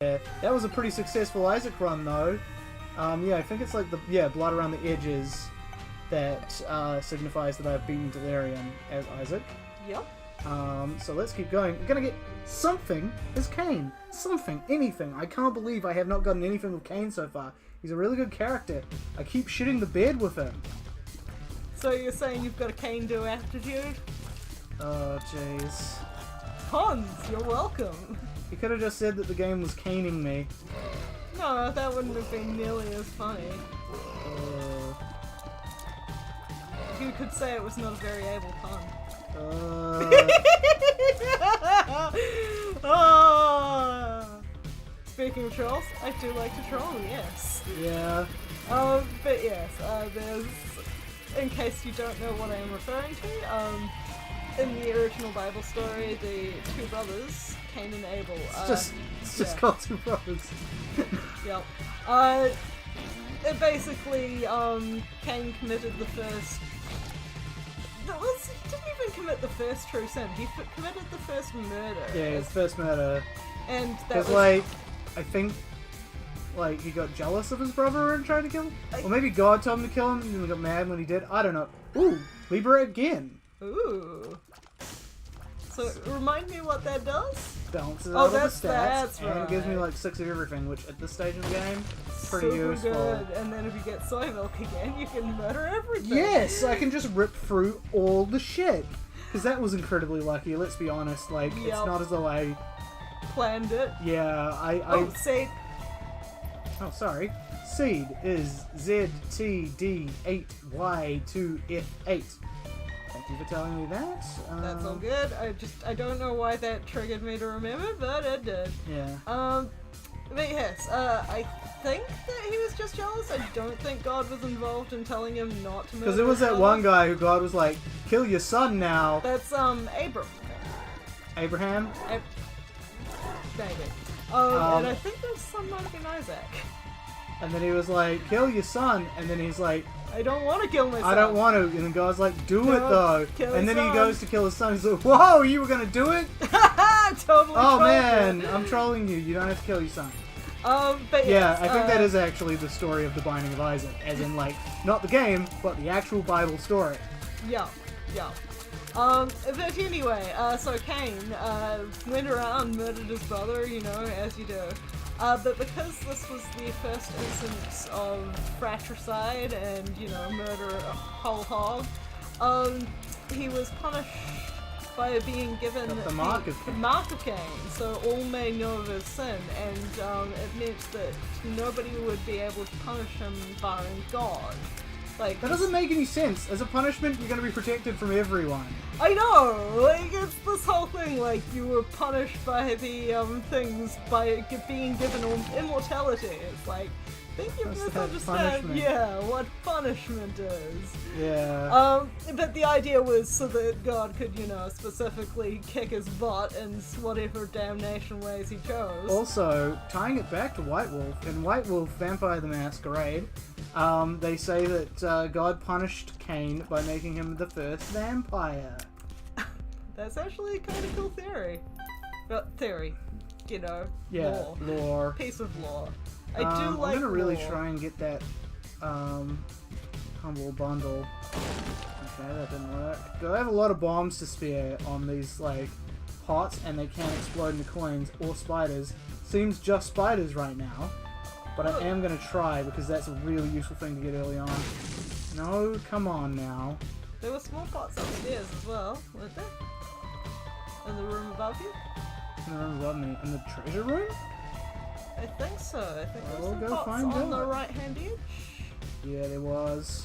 Yeah, that was a pretty successful Isaac run though. Yeah, I think it's like the blood around the edges that signifies that I've beaten Delirium as Isaac. Yep. So let's keep going. We're gonna get something as Cain. Something, anything. I can't believe I have not gotten anything with Cain so far. He's a really good character. I keep shitting the bed with him. So you're saying you've got a can-do aptitude? Oh, jeez. Hans, you're welcome. You could have just said that the game was caning me. No, that wouldn't have been nearly as funny. You could say it was not a very able pun. Speaking of trolls, I do like to troll, yes. Yeah. But yes, there's, in case you don't know what I am referring to, in the original Bible story, the two brothers, Cain and Abel. It's just called two brothers. Yep. Basically, Cain committed the first. He didn't even commit the first true sin. He committed the first murder. Yeah, his first murder. And that was like, I think, like, he got jealous of his brother and tried to kill him? Or maybe God told him to kill him and he got mad when he did. I don't know. Ooh, Libra again. Ooh. So, remind me what that does? Balances out all the stats, that's and right. gives me like 6 of everything, which at this stage of the game, pretty Super useful. good. And then if you get soy milk again, you can murder everything. Yes, I can just rip through all the shit. Because that was incredibly lucky, let's be honest. Like, Yep. It's not as though I planned it. Yeah, Oh, say. Oh, sorry. Seed is ZTD8Y2F8. Thank you for telling me that. That's all good. I don't know why that triggered me to remember, but it did. Yeah. But yes, I think that he was just jealous. I don't think God was involved in telling him not to murder. Because there was his that brother. one guy who God was like, kill your son now. That's, Abram. Abraham? Maybe. And I think his son might have been Isaac. And then he was like, kill your son. And then he's like, I don't want to kill my son. I don't want to. And then God's like, do it though. Kill And his then he son. goes to kill his son. He's like, whoa, you were going to do it? Totally. Oh trolled man, it. I'm trolling you. You don't have to kill your son. But Yeah, yes, I think that is actually the story of the Binding of Isaac. As in, like, not the game, but the actual Bible story. Yeah. But anyway, so Cain went around, murdered his brother, you know, as you do. But because this was the first instance of fratricide and, you know, murder whole hog, he was punished by being given the mark of Cain. mark of Cain, so all may know of his sin, and it meant that nobody would be able to punish him barring God. Like, That doesn't make any sense. As a punishment, you're going to be protected from everyone. I know! Like, it's this whole thing, like, you were punished by the, things by being given immortality. It's like, I think you What's that misunderstand, punishment? yeah, what punishment is. Yeah. But the idea was so that God could, you know, specifically kick his butt in whatever damnation ways he chose. Also, tying it back to White Wolf, in White Wolf Vampire the Masquerade, they say that God punished Cain by making him the first vampire. That's actually a kind of cool theory. Theory. You know, Yeah, lore. Piece of lore. I do I'm like gonna really lore. try and get that humble bundle. Okay, that didn't work. I have a lot of bombs to spare on these like pots, and they can't explode into coins or spiders. Seems just spiders right now, but I am gonna try because that's a really useful thing to get early on. No, come on now. There were small pots upstairs as well, weren't there? In the room above you? In the room above me, in the treasure room. I think so. I think there We'll were go some pots find on the out. right-hand edge. Yeah, there was.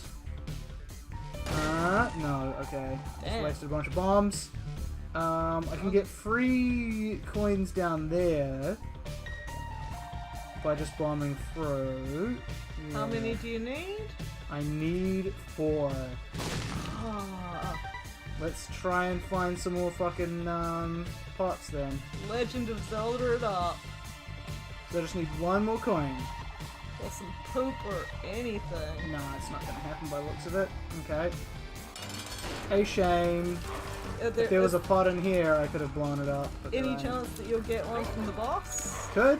No, okay. Just Damn. wasted a bunch of bombs. I can get 3 coins down there by just bombing through. Yeah. How many do you need? I need 4. Oh, Let's try and find some more fucking pots then. Legend of Zelda it up. So I just need 1 more coin. Or some poop or anything. Nah, it's not gonna happen by the looks of it. Okay. A shame. If there was a pot in here, I could have blown it up. But any there ain't. chance that you'll get one from the boss? Could.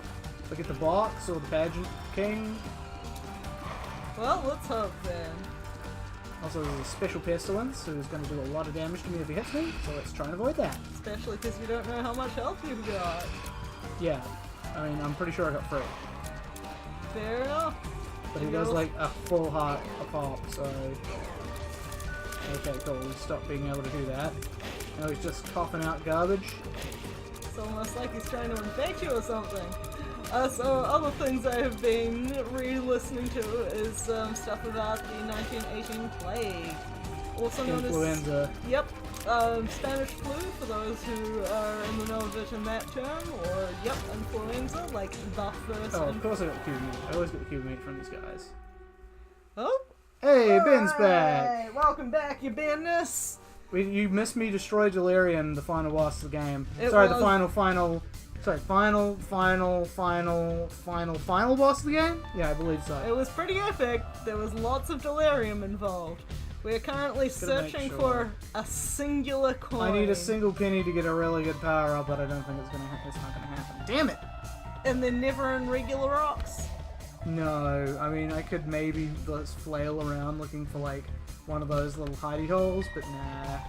I get the box or the pageant king. Well, let's hope then. Also, there's a special pestilence who's going to do a lot of damage to me if he hits me, so let's try and avoid that. Especially because you don't know how much health you've got. Yeah, I mean, I'm pretty sure I got 3. Fair enough. But he does like a full heart a pop, so... Okay, cool, we stopped being able to do that. Now he's just coughing out garbage. It's almost like he's trying to infect you or something. So other things I have been re-listening to is stuff about the 1918 plague. Also known Influenza. as... Yep. Spanish flu, for those who are in the know of it in that term, or, yep, influenza, like the first... Oh, of course I got the cube meat. I always get the cube meat from these guys. Oh? Hey, Ben's Hey, back! welcome back, you Benness! You missed me destroy Delirium, the final boss of the game. It Sorry, was- the final boss of the game? Yeah, I believe so. It was pretty epic. There was lots of delirium involved. We are currently searching for a singular coin. I need a single penny to get a really good power up, but I don't think it's not gonna happen. Damn it! And they're never in regular rocks. No, I mean I could maybe just flail around looking for like one of those little hidey holes, but nah.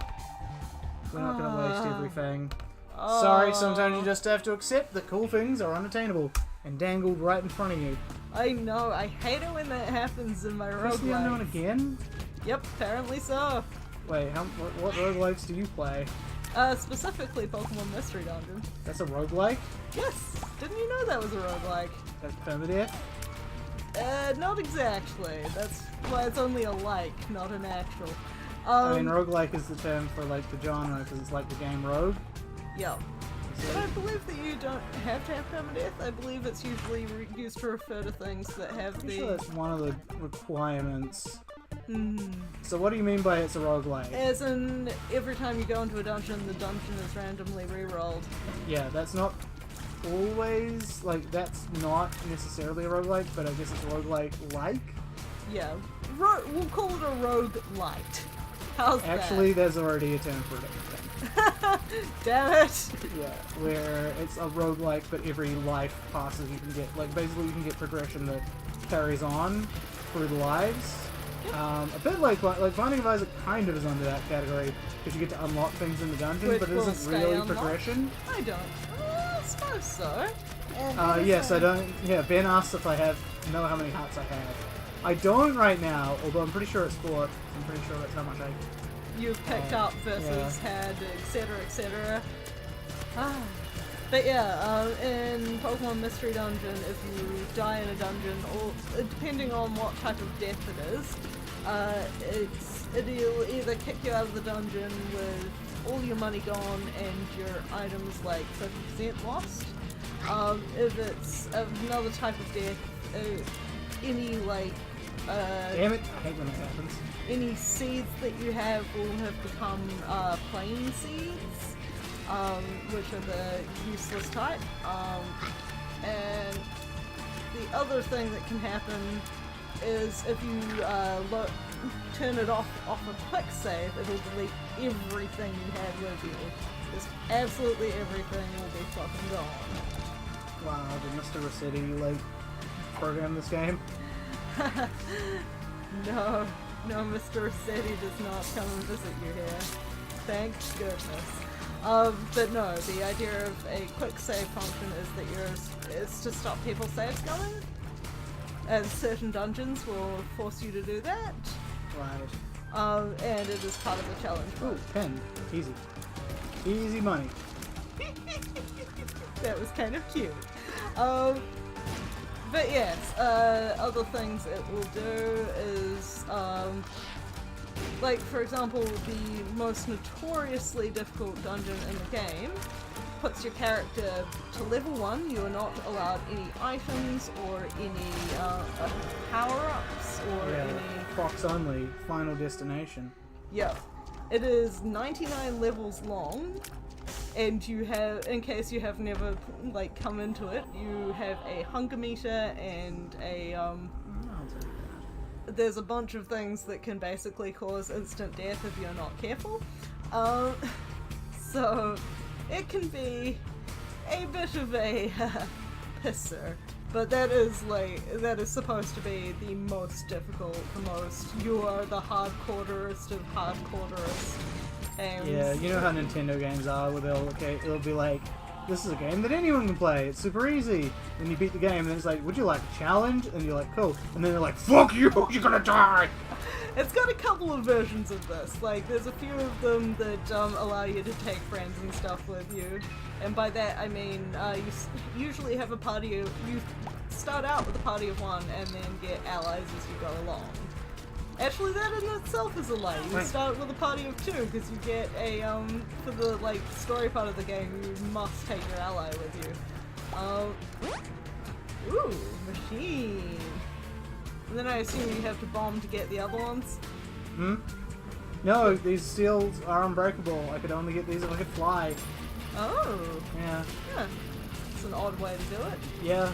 We're not gonna waste everything. Sorry, sometimes you just have to accept that cool things are unattainable and dangled right in front of you. I know, I hate it when that happens in my Press the unknown roguelike. again? Yep, apparently so. Wait, what roguelikes do you play? Specifically Pokemon Mystery Dungeon. That's a roguelike? Yes! Didn't you know that was a roguelike? That's permadeath? Not exactly. That's why it's only a like, not an actual. I mean, roguelike is the term for like the genre because it's like the game Rogue. Yeah. But I believe that you don't have to have permadeath. I believe it's usually used to refer to things that have I'm the... sure that's one of the requirements. Hmm. So what do you mean by it's a roguelike? As in, every time you go into a dungeon, the dungeon is randomly re-rolled. Yeah, that's not always, like, that's not necessarily a roguelike, but I guess it's a roguelike-like. Yeah. We'll call it a rogue light. How's Actually, there's already a term for it. that? Damn it! Yeah, where it's a roguelike, but every life passes you can get, like, basically you can get progression that carries on through the lives. A bit like Binding of Isaac kind of is under that category, because you get to unlock things in the dungeon, Which but it will isn't stay really unlocked? progression. I don't. I suppose so. Yes, I don't. Yeah, Ben asked if I know how many hearts I have. I don't right now, although I'm pretty sure it's 4. I'm pretty sure that's how much I... You've picked up versus had, etc., etc. But yeah, in Pokemon Mystery Dungeon, if you die in a dungeon, or depending on what type of death it is, it'll either kick you out of the dungeon with all your money gone and your items like 50% lost. If it's another type of death, any like Damn it! I hate when that happens. any seeds that you have will have become plain seeds, which are the useless type. And the other thing that can happen is if you turn it off a quick save, it'll delete everything you had with you. Just absolutely everything will be fucking gone. Wow, did Mr. Rossetti, like, program this game? No, Mr. Rossetti does not come and visit you here. Thank goodness. But no, the idea of a quick save function is that it's to stop people's saves going. And certain dungeons will force you to do that. Right. And it is part of the challenge Ooh, mode. pen. Easy. Easy money. That was kind of cute. But yes, other things it will do is, like for example, the most notoriously difficult dungeon in the game puts your character to level 1. You are not allowed any items or any power-ups or any... Fox only. Final destination. Yeah. It is 99 levels long, and you have, in case you have never like come into it, you have a hunger meter and a there's a bunch of things that can basically cause instant death if you're not careful. So it can be a bit of a pisser. But that is supposed to be the most difficult, you are the hardcorest of hardcorest. And yeah, you know how Nintendo games are, where it'll be like, this is a game that anyone can play, it's super easy. And you beat the game, and then it's like, would you like a challenge? And you're like, cool. And then they're like, fuck you, you're gonna die! It's got a couple of versions of this. Like, there's a few of them that allow you to take friends and stuff with you. And by that, I mean, you usually have a party of... You start out with a party of one, and then get allies as you go along. Actually, that in itself is a lie. You start with a party of two, because you get a, for the, like, story part of the game, you must take your ally with you. Ooh, machine. And then I assume you have to bomb to get the other ones? Hmm? No, these seals are unbreakable. I could only get these if I could fly. Oh. Yeah. Yeah. It's an odd way to do it. Yeah.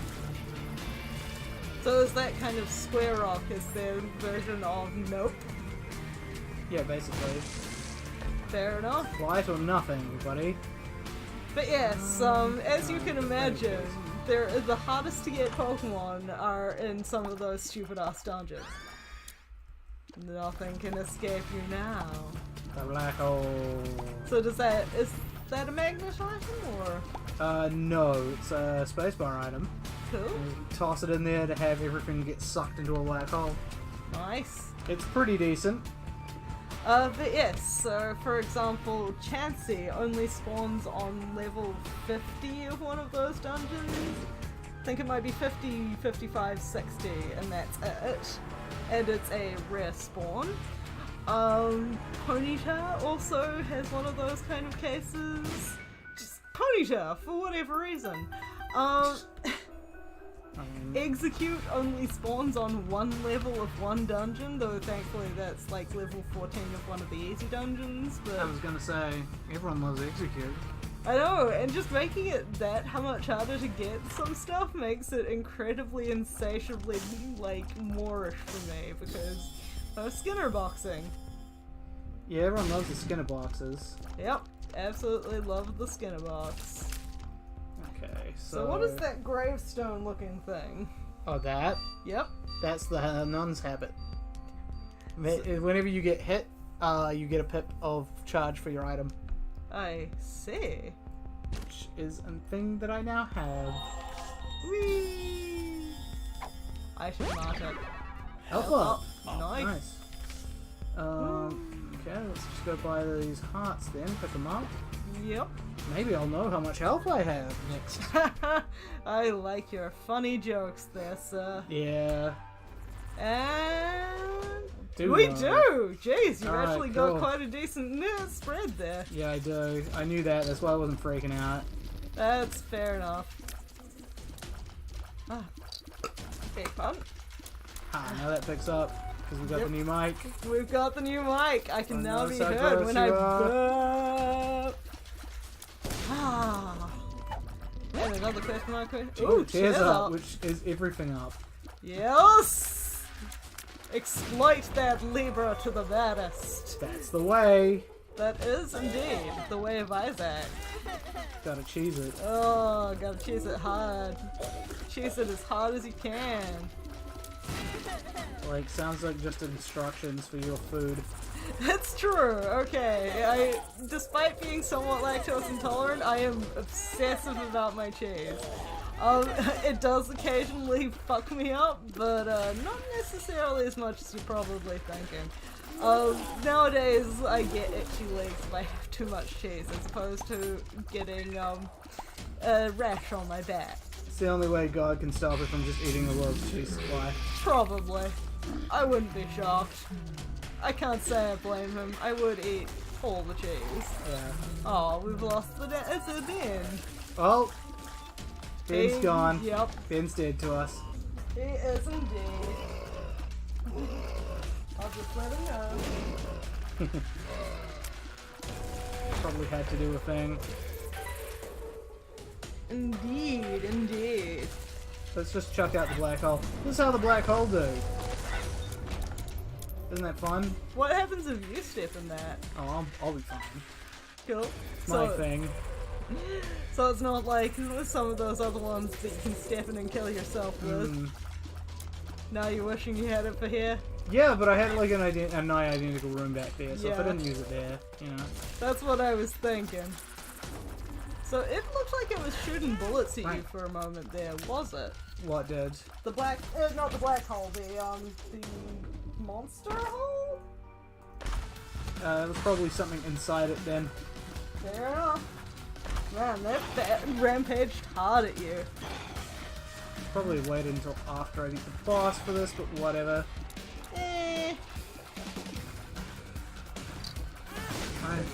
So is that kind of Square Rock is their version of Nope? Yeah, basically. Fair enough. Fly or nothing, everybody. But yes, as you can imagine, the hardest to get Pokemon are in some of those stupid ass dungeons. Nothing can escape you now. The black hole. So is that a magnet item or? No, it's a spacebar item. Cool. You toss it in there to have everything get sucked into a black hole. Nice. It's pretty decent. But yes, so for example, Chansey only spawns on level 50 of one of those dungeons. I think it might be 50, 55, 60, and that's it. And it's a rare spawn. Ponyta also has one of those kind of cases. Just Ponyta, for whatever reason. Execute only spawns on one level of one dungeon, though thankfully that's like level 14 of one of the easy dungeons, but... I was gonna say, everyone loves Execute. I know, and just making it that how much harder to get some stuff makes it incredibly insatiably, like, moreish for me, because Skinner boxing. Yeah, everyone loves the Skinner boxes. Yep, absolutely love the Skinner box. Okay, So what is that gravestone looking thing? Oh, that? Yep. That's the nun's habit. Whenever you get hit, you get a pip of charge for your item. I see. Which is a thing that I now have. Whee! I should mark it. Health up! Nice. Okay, let's just go buy these hearts then, pick them up. Yep. Maybe I'll know how much health I have next. I like your funny jokes there, sir. Yeah. And... Do we know. do! Jeez, you've Alright, actually cool. got quite a decent spread there. Yeah, I do. I knew that, that's why I wasn't freaking out. That's fair enough. Ah. Okay, fun. Now that picks up, because we've got the new mic. We've got the new mic. I can now know be so heard close when you I are. burp. Ah. And another question mark. Ooh, tears up, which is everything up. Yes! Exploit that Libra to the maddest. That's the way. That is indeed the way of Isaac. Gotta cheese it. Oh, gotta cheese it hard. Cheese it as hard as you can. Like, sounds like just instructions for your food. That's true, okay. Despite being somewhat lactose intolerant, I am obsessive about my cheese. It does occasionally fuck me up, but not necessarily as much as you're probably thinking. Nowadays, I get itchy legs if I have too much cheese, as opposed to getting a rash on my back. It's the only way God can stop it from just eating the world's cheese supply. Probably. I wouldn't be shocked. I can't say I blame him. I would eat all the cheese. Yeah. Oh, we've lost the Ben. Oh! Ben's gone. Yep. Ben's dead to us. He is indeed. I'll just let him know. Probably had to do a thing. Indeed, indeed. Let's just chuck out the black hole. This is how the black hole do. Isn't that fun? What happens if you step in that? Oh, I'll be fine. Cool. It's my thing. So it's not like some of those other ones that you can step in and kill yourself with. Now you're wishing you had it for here? Yeah, but I had like a nigh identical room back there, so if I Yeah. didn't use it there, you know. That's what I was thinking. So it looked like it was shooting bullets at you Right. for a moment there, was it? What did? The black, not the black hole, the monster hole? It was probably something inside it then. Fair enough. Man, that rampaged hard at you. Probably waited until after I beat the boss for this, but whatever. Fine.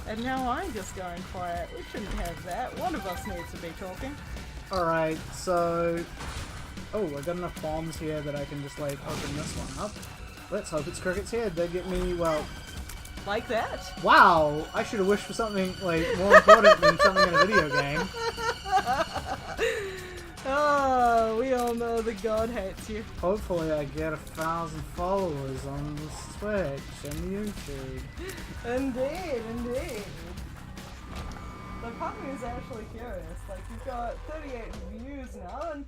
And now I'm just going quiet. We shouldn't have that. One of us needs to be talking. Alright, so... Oh, I got enough bombs here that I can just, like, open this one up. Let's hope it's Cricket's head. They get me, well... Like that? Wow! I should have wished for something, like, more important than something in a video game. Oh, we all know the god hates you. Hopefully I get 1,000 followers on the Switch and YouTube. Indeed, indeed. The part of me is actually curious. Like, you've got 38 views now and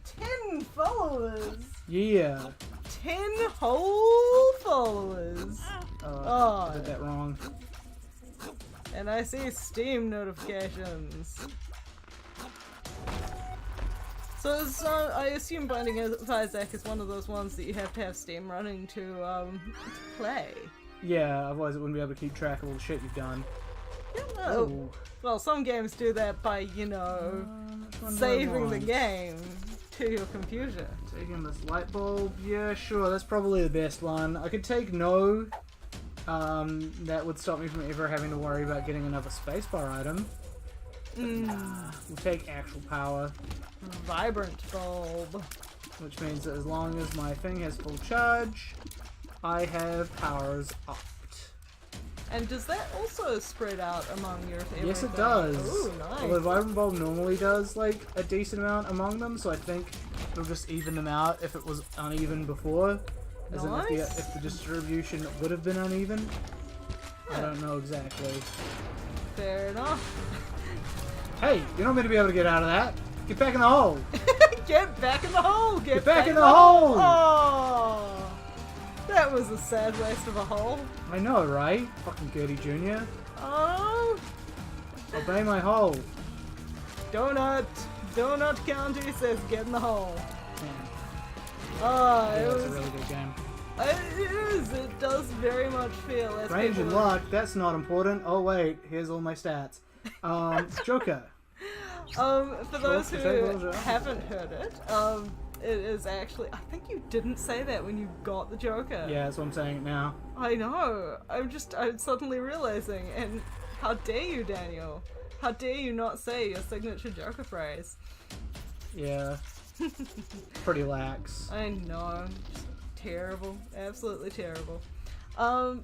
10 followers! Yeah. 10 whole followers! I did that wrong. And I see Steam notifications. So I assume Binding of Isaac is one of those ones that you have to have Steam running to play. Yeah, otherwise it wouldn't be able to keep track of all the shit you've done. Yeah, Ooh. well, some games do that by, you know, Which one do I saving the want? game to your computer. Taking this light bulb, yeah, sure, that's probably the best one. I could take no. That would stop me from ever having to worry about getting another spacebar item. We'll take actual power, Vibrant bulb. which means that as long as my thing has full charge, I have powers upped. And does that also spread out among your everything? Yes, it does. Ooh, nice. Although Vibrant Bulb normally does like a decent amount among them, so I think it'll just even them out if it was uneven before. As in Nice. if the distribution would have been uneven. I don't know exactly. Fair enough. Hey, you're not meant to be able to get out of that. Get back in the hole. Get back in the hole! Get back in the hole! Oh! That was a sad waste of a hole. I know, right? Fucking Gertie Jr. Oh! Obey my hole. Donut County says get in the hole. Man, Oh, yeah, it it's was. a really good game. It is. It does very much feel as Range and people- luck, that's not important. Oh wait, here's all my stats. Joker. For those Sure, who sure. haven't heard it, it is actually. I think you didn't say that when you got the Joker. Yeah, that's what I'm saying now. I know. I'm suddenly realizing, and how dare you, Daniel? How dare you not say your signature Joker phrase? Yeah. Pretty lax. I know. Just terrible. Absolutely terrible.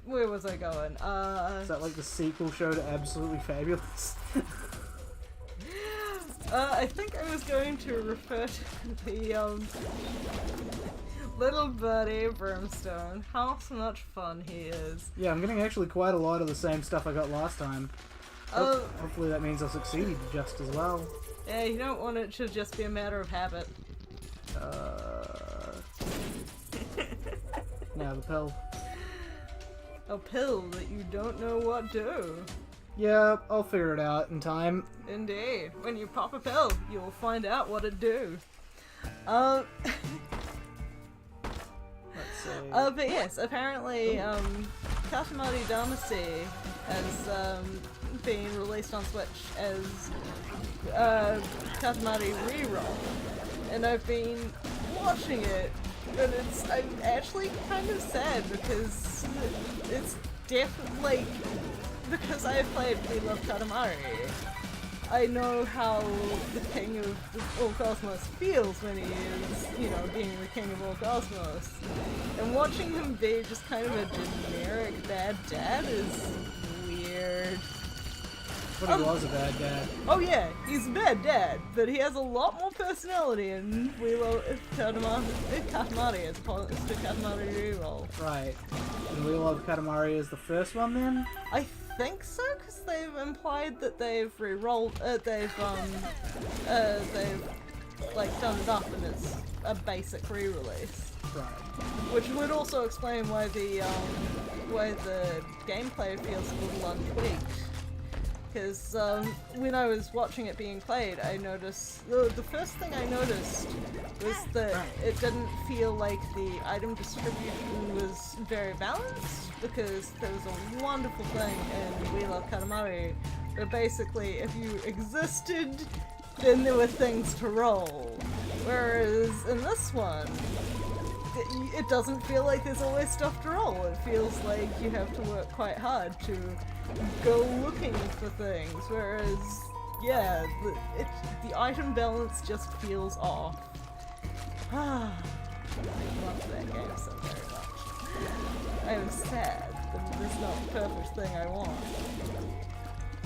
Where was I going? Is that like the sequel show to Absolutely Fabulous? I think I was going to refer to the, little birdie Brimstone. How much fun he is. Yeah, I'm getting actually quite a lot of the same stuff I got last time. Hopefully that means I'll succeed just as well. Yeah, you don't want it to just be a matter of habit. Now the pill. A pill that you don't know what do. Yeah, I'll figure it out in time. Indeed. When you pop a pill, you'll find out what it do. Let's see. But yes, apparently, Katamari Damacy has, been released on Switch as, Katamari Reroll. And I've been watching it, and I'm actually kind of sad because it's definitely, because I have played We Love Katamari. I know how the king of all cosmos feels when he is, you know, being the king of all cosmos. And watching him be just kind of a generic bad dad is weird. But he was a bad dad. Oh yeah, he's a bad dad, but he has a lot more personality in We Love Katamari as opposed to Katamari Reroll. Right. And We Love Katamari is the first one then? I think so, because they've implied that they've re-rolled, they've like done it up and it's a basic re-release. Right. Which would also explain why the gameplay feels a little untweaked. Because when I was watching it being played, I noticed the first thing I noticed was that it didn't feel like the item distribution was very balanced, because there was a wonderful thing in We Love Katamari where basically if you existed, then there were things to roll. Whereas in this one, it doesn't feel like there's always stuff to roll. It feels like you have to work quite hard to go looking for things, whereas, yeah, the item balance just feels off. I love that game so very much. I am sad that it's not the perfect thing I want.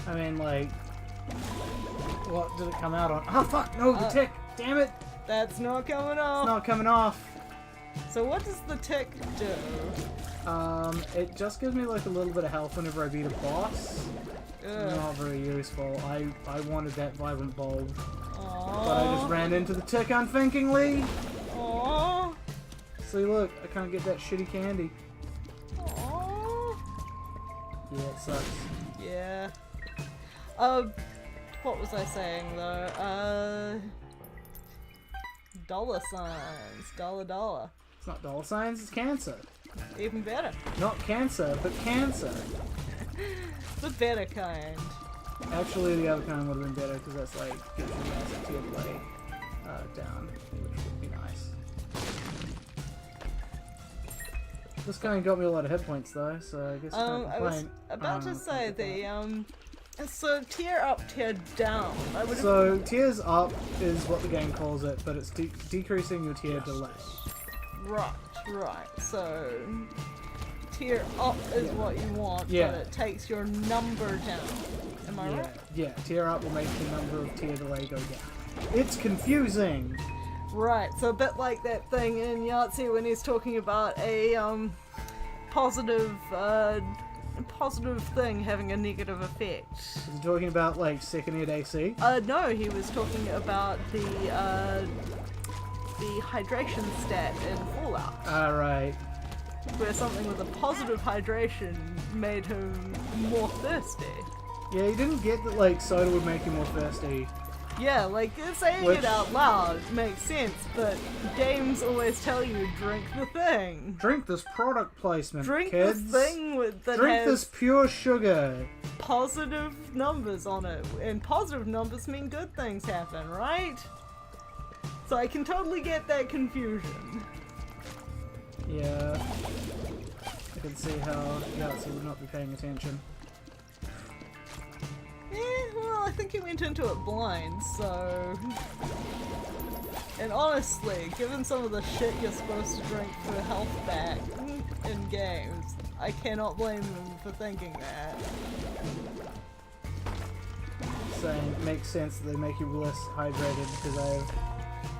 I mean, like, what did it come out on? Oh fuck, no, the tick! Damn it! That's not coming off! It's not coming off! So what does the tick do? It just gives me like a little bit of health whenever I beat a boss. Ugh. Not very useful. I wanted that vibrant bulb. Aww. But I just ran into the tick unthinkingly! Aww. See, look, I can't get that shitty candy. Aww. Yeah, it sucks. Yeah. What was I saying though? Dollar signs. Dollar. It's not dollar signs, it's cancer. Even better. Not cancer, but cancer. The better kind. Actually, the other kind would have been better because that's like gets your massive tier play down, which would be nice. This guy got me a lot of hit points though, so I guess I can't I was complain. about to say so tier up, tier down. So tiers up is what the game calls it, but it's decreasing your tier delay. Right. So tier up is what you want, but it takes your number down. Am I right? Yeah, tier up will make the number of tier delay go down. It's confusing! Right, so a bit like that thing in Yahtzee when he's talking about a positive thing having a negative effect. Is he talking about like second hit AC? No, he was talking about the hydration stat in Fallout. Alright. Where something with a positive hydration made him more thirsty. Yeah, you didn't get that like soda would make you more thirsty. Yeah, like saying it out loud makes sense, but games always tell you drink the thing. Drink this product placement, Drink kids. this thing that Drink has this pure sugar. positive numbers on it, and positive numbers mean good things happen, right? So I can totally get that confusion. Yeah. I can see how Yahtzee would not be paying attention. Well, I think he went into it blind, so... And honestly, given some of the shit you're supposed to drink for health back in games, I cannot blame him for thinking that. Saying it makes sense that they make you less hydrated because I have...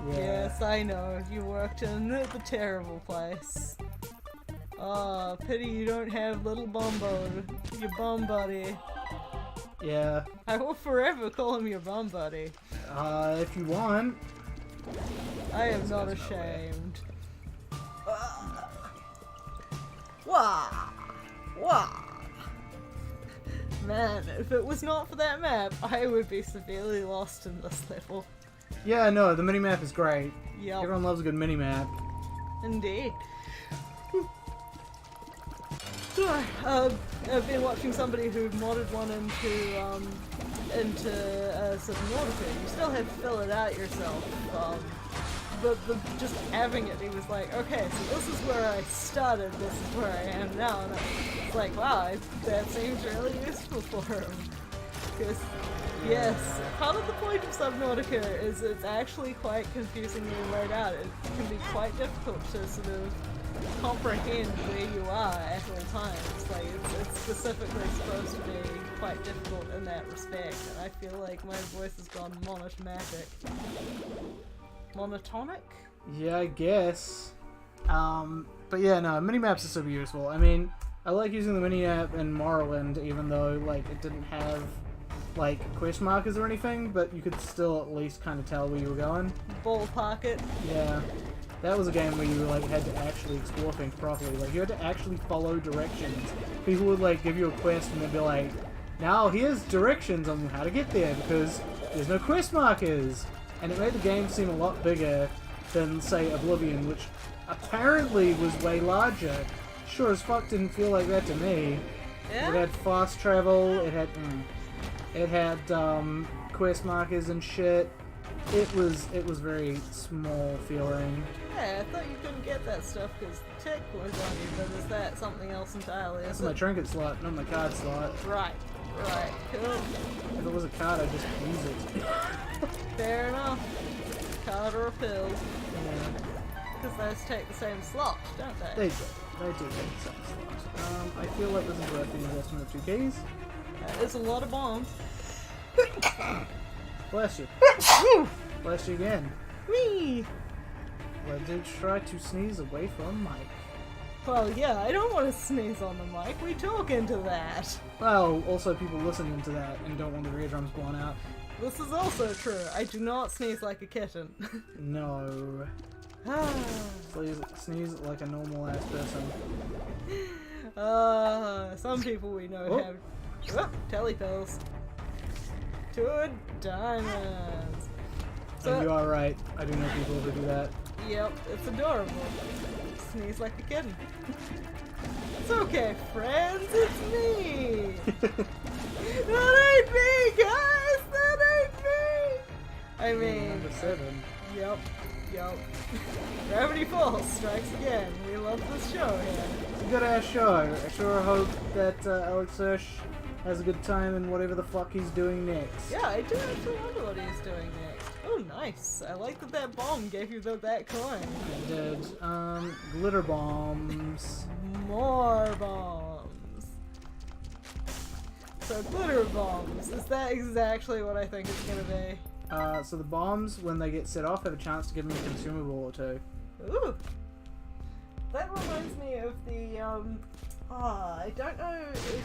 Yeah. Yes, I know. You worked in the terrible place. Oh, pity you don't have little Bumbo, your bum buddy. Yeah. I will forever call him your bum buddy. If you want. I am not ashamed. Wah! Man, if it was not for that map, I would be severely lost in this level. Yeah, no, the minimap is great. Yup. Everyone loves a good minimap. Indeed. I've been watching somebody who modded one into Subnautica. You still have to fill it out yourself. But just having it, he was like, okay, so this is where I started, this is where I am now. And it's like, wow, that seems really useful for him. Because, yes, part of the point of Subnautica is it's actually quite confusingly laid out. It can be quite difficult to sort of comprehend where you are at all times. Like, it's specifically supposed to be quite difficult in that respect, and I feel like my voice has gone monotomatic. Monotonic? Yeah, I guess. But yeah, no, minimaps are super useful. I mean, I like using the mini app in Morrowind, even though like it didn't have like quest markers or anything, but you could still at least kind of tell where you were going. Ballpark it. Yeah, that was a game where you like had to actually explore things properly. Like you had to actually follow directions. People would like give you a quest and they'd be like, "Now here's directions on how to get there," because there's no quest markers, and it made the game seem a lot bigger than say Oblivion, which apparently was way larger. Sure as fuck didn't feel like that to me. Yeah? It had fast travel, it had quest markers and shit. It was very small feeling. Yeah, I thought you couldn't get that stuff because the tech was on you, but is that something else entirely? That's my trinket slot, not my card slot. Right, cool. If it was a card, I'd just use it. Fair enough. Card or a pill. Yeah. Because those take the same slot, don't they? They do. They do take the same slot. I feel like this is worth the investment of 2 keys. That is a lot of bombs. Bless you. Bless you again. Whee! Well, I did try to sneeze away from Mike. Well, yeah, I don't want to sneeze on the mic. We talk into that. Well, also people listening to that and don't want their eardrums blown out. This is also true. I do not sneeze like a kitten. No. Sneeze like a normal ass person. Some people we know Oh. have... Whoop, telepills. 2 diamonds. And you are right. I do know people who do that. Yep, it's adorable. Sneeze like a kitten. It's okay, friends, it's me! That ain't me, guys! That ain't me! I mean... Number 7. Yep. Gravity Falls strikes again. We love this show here. It's a good ass show. I sure hope that Alex Hirsch has a good time in whatever the fuck he's doing next. Yeah, I do actually wonder what he's doing next. Oh, nice. I like that bomb gave you that coin. It did. Glitter bombs. More bombs. So, glitter bombs. Is that exactly what I think it's gonna be? So the bombs, when they get set off, have a chance to give me a consumable or 2. Ooh. That reminds me of the, I don't know if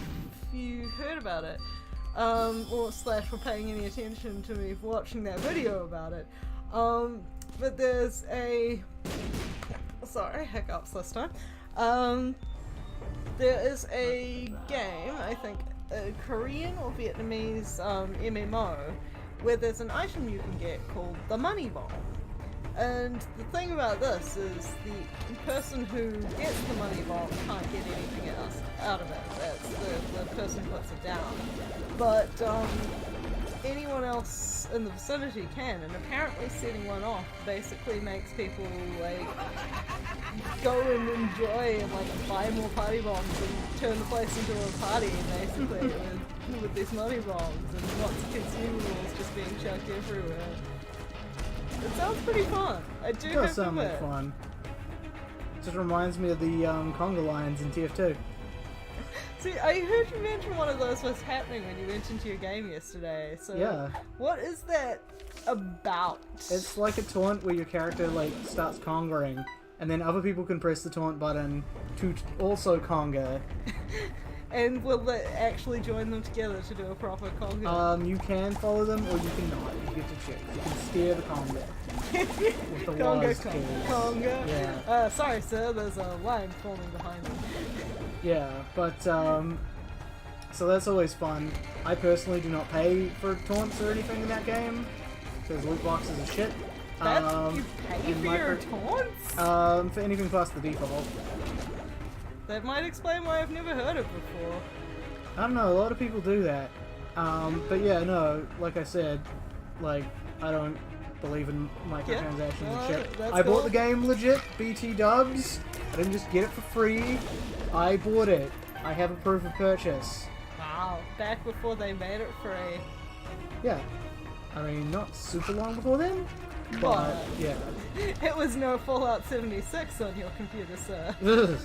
you heard about it, or slash were paying any attention to me watching that video about it, but there's a, sorry, hiccups this time, there is a game, I think, a Korean or Vietnamese, MMO, where there's an item you can get called the Money Bomb. And the thing about this is the person who gets the Money Bomb can't get anything else out of it. That's the person who puts it down. But anyone else in the vicinity can, and apparently setting one off basically makes people like go and enjoy and like buy more party bombs and turn the place into a party basically with these money bombs and lots of consumables just being chucked everywhere. It sounds pretty fun. I do It hope does it sound will. like fun. It just reminds me of the conga lines in TF2. See, I heard you mention one of those was happening when you went into your game yesterday. So Yeah. what is that about? It's like a taunt where your character like starts congering, and then other people can press the taunt button to also conga. And will it actually join them together to do a proper conga? You can follow them or you can not. You get to choose. You can steer the conga. With the Conga, Waz conga, keys. conga. Yeah. Sorry sir, there's a line forming behind me. Yeah, but so that's always fun. I personally do not pay for taunts or anything in that game because loot boxes are shit. You pay in for my your per- taunts? For anything past the default. That might explain why I've never heard of it before. I don't know, a lot of people do that. But yeah, no, like I said, like, I don't believe in microtransactions and shit. That's I bought cool. the game legit, BT dubs. I didn't just get it for free. I bought it. I have a proof of purchase. Wow, back before they made it free. Yeah. I mean, not super long before then, but yeah. It was no Fallout 76 on your computer, sir. Ugh.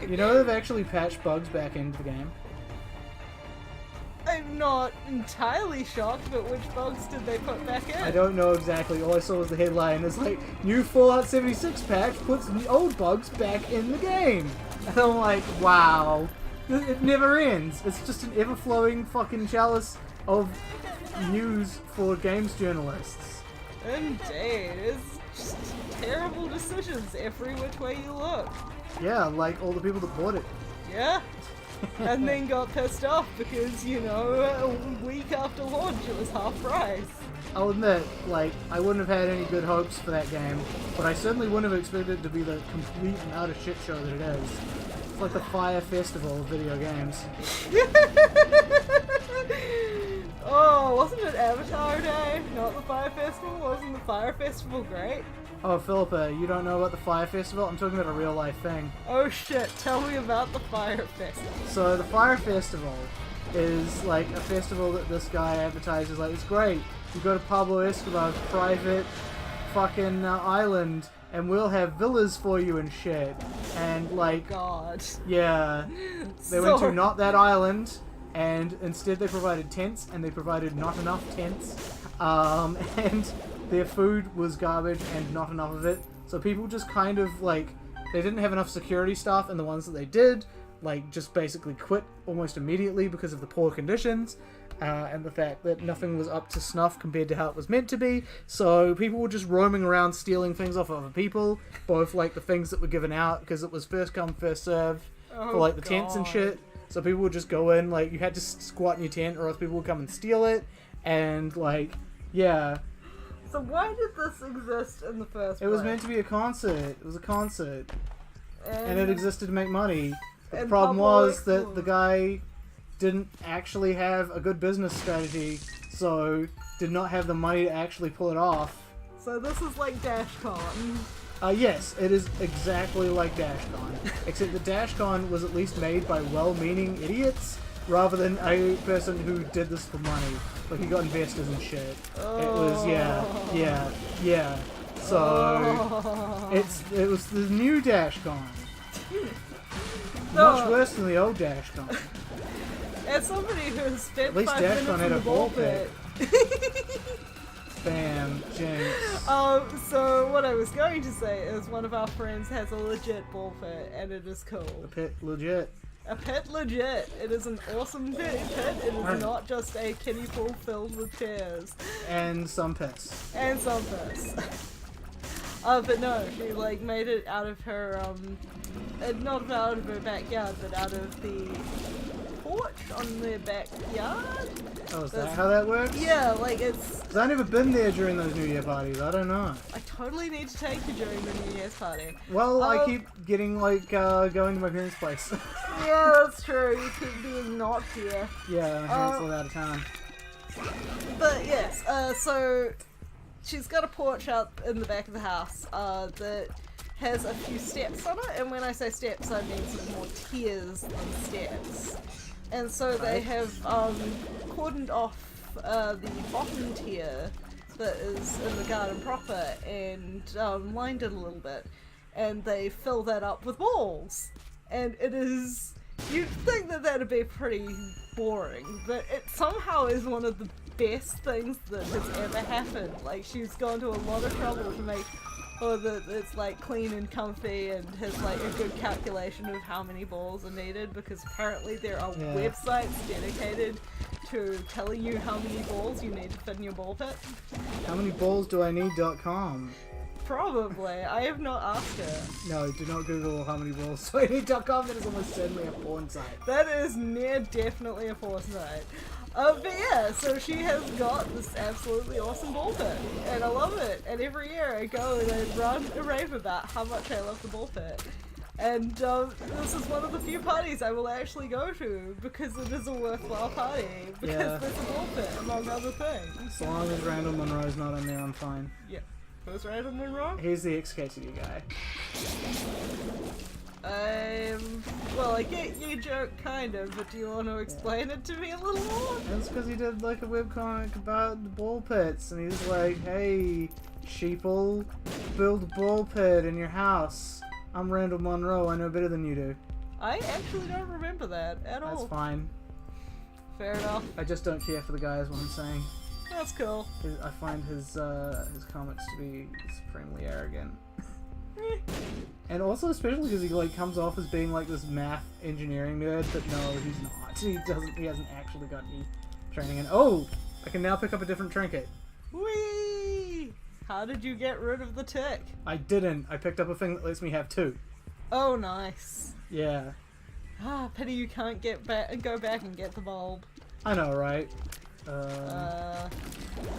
You know they've actually patched bugs back into the game? I'm not entirely shocked, but which bugs did they put back in? I don't know exactly. All I saw was the headline. It's like, new Fallout 76 patch puts the old bugs back in the game. And I'm like, wow. It never ends. It's just an ever-flowing fucking chalice of news for games journalists. Indeed. It's just terrible decisions every which way you look. Yeah, like all the people that bought it. Yeah. And then got pissed off because, you know, a week after launch it was half price. I'll admit, like, I wouldn't have had any good hopes for that game, but I certainly wouldn't have expected it to be the complete and utter shit show that it is. It's like the Fire Festival of video games. Oh, wasn't it Avatar Day? Not the Fire Festival? Wasn't the Fire Festival great? Oh, Philippa, you don't know about the Fire Festival? I'm talking about a real life thing. Oh shit, tell me about the Fire Festival. So the Fire Festival is like a festival that this guy advertises like, it's great. You go to Pablo Escobar's private fucking island and we'll have villas for you and shit. And like, God. yeah, they went to not that island and instead they provided tents and they provided not enough tents. And their food was garbage and not enough of it. So people just kind of like, they didn't have enough security staff, and the ones that they did, like, just basically quit almost immediately because of the poor conditions. And the fact that nothing was up to snuff compared to how it was meant to be. So people were just roaming around stealing things off other people, both like the things that were given out because it was first come first served for like the tents and shit. So people would just go in, like you had to squat in your tent or else people would come and steal it. And like, yeah. So why did this exist in the first place? It was meant to be a concert. It was a concert. And it existed to make money. But the problem was that the guy didn't actually have a good business strategy, so did not have the money to actually pull it off. So this is like DashCon. Yes, it is exactly like DashCon. Except that DashCon was at least made by well-meaning idiots, rather than a person who did this for money. Like, he got investors and shit. Oh. It was, yeah. So, it was the new DashCon. Much worse than the old DashCon. As somebody who has spent At least 5 DashCon minutes had in a the ball ball pit. pit. Bam, jinx. So what I was going to say is one of our friends has a legit ball pit, and it is cool. The pit, legit. A pit legit. It is an awesome pit. It is not just a kiddie pool filled with chairs. And some piss. And some piss. But no, she like made it out of her, not out of her backyard, but out of the porch on their backyard. Oh, is that how that works? Yeah, like it's... Because I've never been there during those New Year parties, I don't know. I totally need to take you during the New Year's party. Well, I keep getting, like, going to my parents' place. Yeah, that's true. You keep being not here. Yeah, my parents live out of town. But yes, so she's got a porch out in the back of the house that has a few steps on it, and when I say steps, I mean sort of more tiers than steps. And so they have cordoned off the bottom tier that is in the garden proper and lined it a little bit, and they fill that up with balls. And it is... You'd think that that'd be pretty boring, but it somehow is one of the best things that has ever happened. Like, she's gone to a lot of trouble to make that it's like clean and comfy and has like a good calculation of how many balls are needed, because apparently there are websites dedicated to telling you how many balls you need to fit in your ball pit. How many balls do I need.com? Probably. I have not asked her. No, do not Google how many balls do I need.com. That is almost certainly a porn site. That is near definitely a porn site. But yeah, so she has got this absolutely awesome ball pit, and I love it. And every year I go and I run a rave about how much I love the ball pit. And this is one of the few parties I will actually go to because it is a worthwhile party. Because there's a ball pit, among other things. So long as Randall Monroe's not in there, I'm fine. Yeah. Who's Randall Monroe? He's the XKTD guy. Well, I get your joke, kind of, but do you want to explain it to me a little more? That's because he did like a webcomic about the ball pits, and he's like, hey, sheeple, build a ball pit in your house. I'm Randall Monroe, I know better than you do. I actually don't remember that at all. That's fine. Fair enough. I just don't care for the guy is what I'm saying. That's cool. I find his comics to be supremely arrogant. And also, especially because he like comes off as being like this math engineering nerd, but no, he's not. He doesn't. He hasn't actually got any training. And oh, I can now pick up a different trinket. Whee! How did you get rid of the tick? I didn't. I picked up a thing that lets me have 2. Oh, nice. Yeah. Ah, pity you can't go back and get the bulb. I know, right?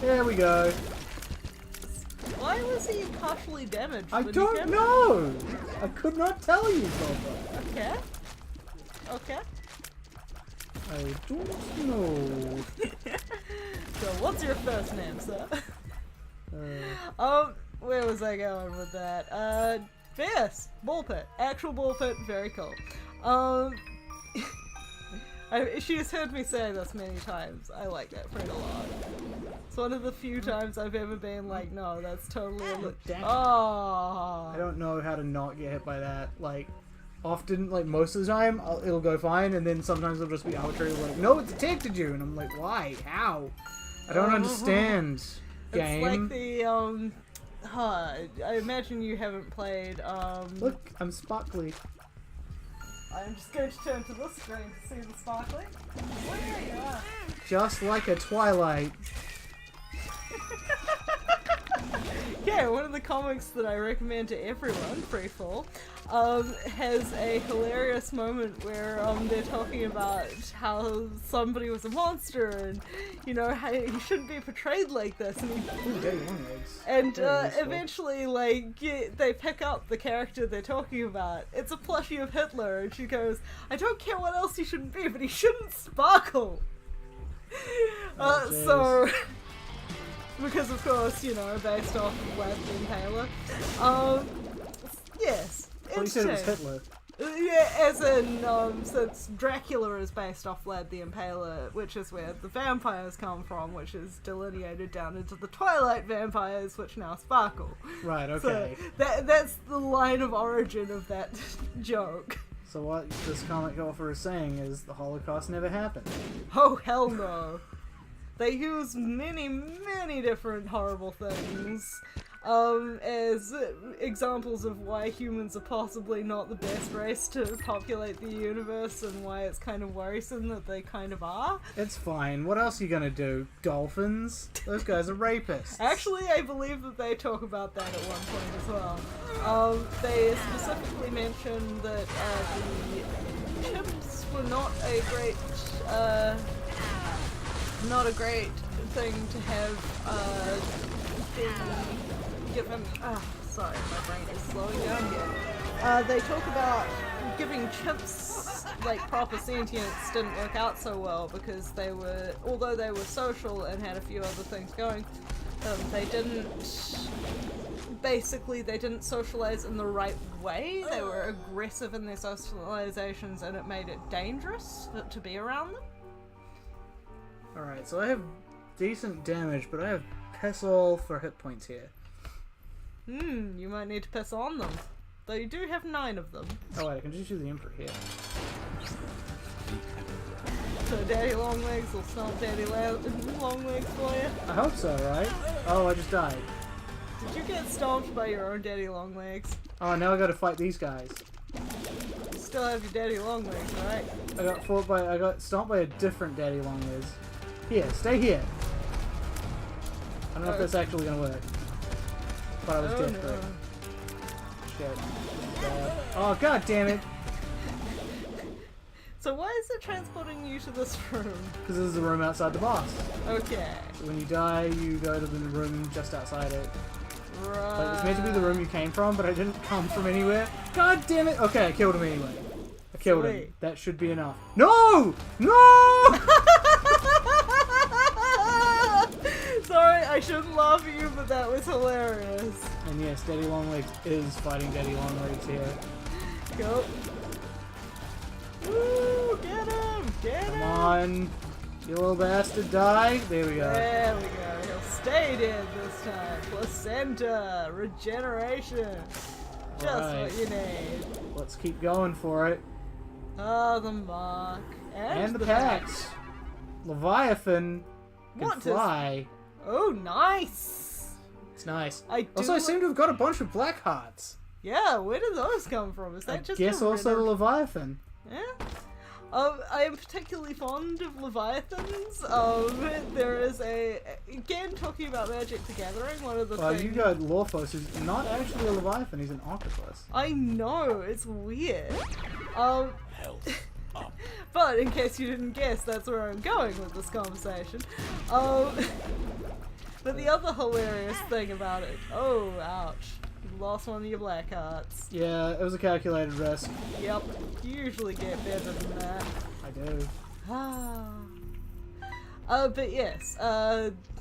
There we go. Why was he partially damaged? I when don't you know! I could not tell you, Boba. Okay. Okay. I don't know. So, what's your first name, sir? Where was I going with that? Yes, ball pit. Actual ball pit, very cool. She has heard me say this many times. I like that print a lot. It's one of the few times I've ever been like, no, that's totally I don't know how to not get hit by that. Like, often, like most of the time, it'll go fine, and then sometimes it'll just be arbitrary, like, no, it detected you, and I'm like, why? How? I don't understand, game. It's like the, I imagine you haven't played, Look, I'm sparkly. I'm just going to turn to this screen to see the sparkling. There you are. Just like a Twilight. Yeah, one of the comics that I recommend to everyone, Freefall, has a hilarious moment where they're talking about how somebody was a monster and, you know, how he shouldn't be portrayed like this. And, eventually, like, they pick up the character they're talking about. It's a plushie of Hitler, and she goes, I don't care what else he shouldn't be, but he shouldn't sparkle. So... Because of course, you know, based off of Vlad the Impaler. Yes. Well, you said it was Hitler. Yeah, as in, since Dracula is based off Vlad the Impaler, which is where the vampires come from, which is delineated down into the Twilight vampires, which now sparkle. Right, okay. So, that's the line of origin of that joke. So what this comic author is saying is the Holocaust never happened. Oh, hell no. They use many, many different horrible things as examples of why humans are possibly not the best race to populate the universe and why it's kind of worrisome that they kind of are. It's fine. What else are you gonna do? Dolphins? Those guys are rapists. Actually, I believe that they talk about that at one point as well. They specifically mention that the chimps were not a great thing to have been given. Sorry, my brain is slowing down here. They talk about giving chimps like proper sentience didn't work out so well because they were, although they were social and had a few other things going, they didn't socialize in the right way. They were aggressive in their socializations and it made it dangerous to be around them. Alright, so I have decent damage, but I have piss all for hit points here. You might need to piss on them. Though you do have 9 of them. Oh wait, I can just use the Emperor here. So Daddy Longlegs will stomp Daddy Longlegs for you? I hope so, right? Oh, I just died. Did you get stomped by your own Daddy Longlegs? Oh, now I gotta fight these guys. You still have your Daddy Longlegs, right? I got stomped by a different Daddy Longlegs. Here, stay here. I don't know if that's actually gonna work. But I was desperate. No. Shit. Oh, god damn it! So why is it transporting you to this room? Because this is the room outside the boss. Okay. So when you die, you go to the room just outside it. Right. Like, it's meant to be the room you came from, but I didn't come from anywhere. God damn it! Okay, I killed him anyway. I killed him. That should be enough. No! No! Sorry, I shouldn't laugh at you, but that was hilarious. And yes, Daddy Longlegs is fighting Daddy Longlegs here. Go. Woo! Get him! Get him! Come on. You little bastard, die. There we go. There we go. He'll stay dead this time. Placenta. Regeneration. Just what you need. Let's keep going for it. Oh, the mark. And the packs. Leviathan can fly. Oh, nice! It's nice. I Also, I seem to have got a bunch of black hearts. Yeah, where did those come from? Is that I just guess a also the random- Leviathan. Yeah. I am particularly fond of Leviathans. There is again, talking about Magic the Gathering, one of the Well, things... you got Lorphos, who's not actually a Leviathan, he's an octopus. I know, it's weird. Health up. But in case you didn't guess, that's where I'm going with this conversation. But the other hilarious thing about it... Oh, ouch. You lost one of your black hearts. Yeah, it was a calculated risk. Yep, you usually get better than that. I do. But yes,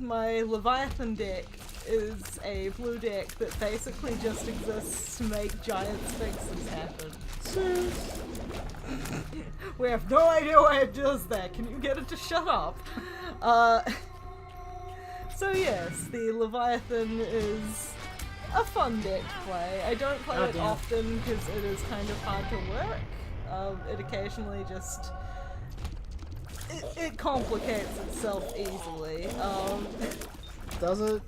my Leviathan deck is a blue deck that basically just exists to make giant sphinxes happen. We have no idea why it does that. Can you get it to shut up? So yes, the Leviathan is a fun deck to play. I don't play it damn. often because it is kind of hard to work. It occasionally just... It complicates itself easily. Does it?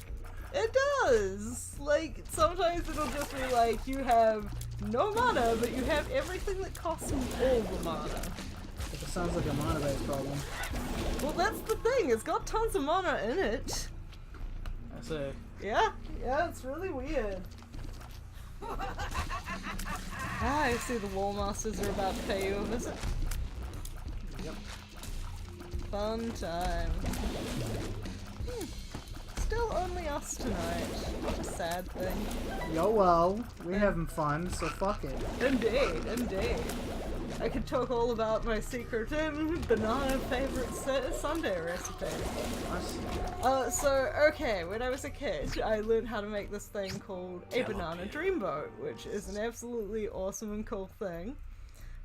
It does! Like, sometimes it'll just be like, you have no mana, but you have everything that costs all the mana. It just sounds like a mana-based problem. Well, that's the thing, it's got tons of mana in it. I see. Yeah, it's really weird. I see the Wall Masters are about to pay you a visit. Yep. Fun time. Still only us tonight. What a sad thing. Yo, well, we're having fun, so fuck it. Indeed, indeed. I could talk all about my secret banana favorite Sunday recipe. Okay, when I was a kid, I learned how to make this thing called a banana dreamboat, which is an absolutely awesome and cool thing,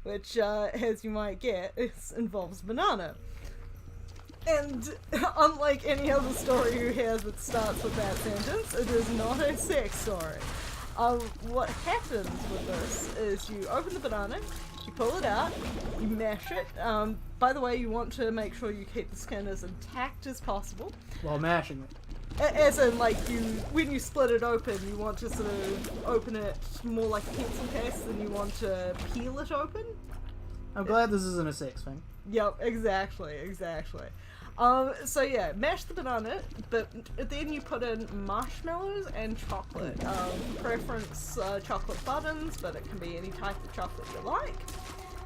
which, as you might get, involves banana. And unlike any other story you hear that starts with that sentence, it is not a sex story. What happens with this is you open the banana, you pull it out, you mash it. By the way, you want to make sure you keep the skin as intact as possible. While mashing it. As in, like, when you split it open, you want to sort of open it more like a pencil case than you want to peel it open. I'm glad this isn't a sex thing. Yep, exactly. So yeah, mash the banana, but then you put in marshmallows and chocolate. Preference chocolate buttons, but it can be any type of chocolate you like.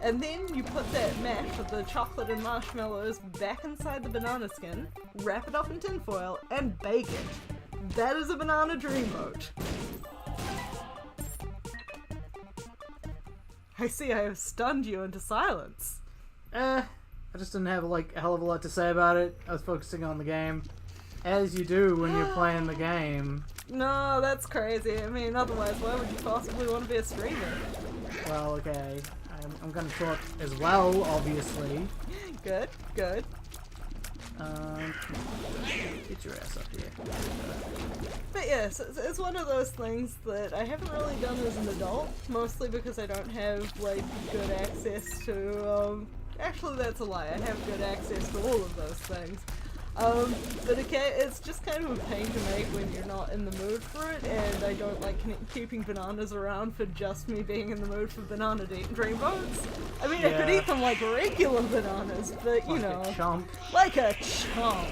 And then you put that mash with the chocolate and marshmallows back inside the banana skin, wrap it up in tin foil, and bake it. That is a banana dreamboat. I see I have stunned you into silence. I just didn't have like a hell of a lot to say about it. I was focusing on the game, as you do when you're playing the game. No, that's crazy. I mean, otherwise, why would you possibly want to be a streamer? Well, okay. I'm gonna talk as well, obviously. Good. Get your ass up here. But yes, it's one of those things that I haven't really done as an adult, mostly because I don't have, like, good access to, actually that's a lie, I have good access to all of those things. But okay, it's just kind of a pain to make when you're not in the mood for it, and I don't like keeping bananas around for just me being in the mood for banana dreamboats. I mean, I could Yeah. eat them like regular bananas, but you Like know, a chump. like a chump.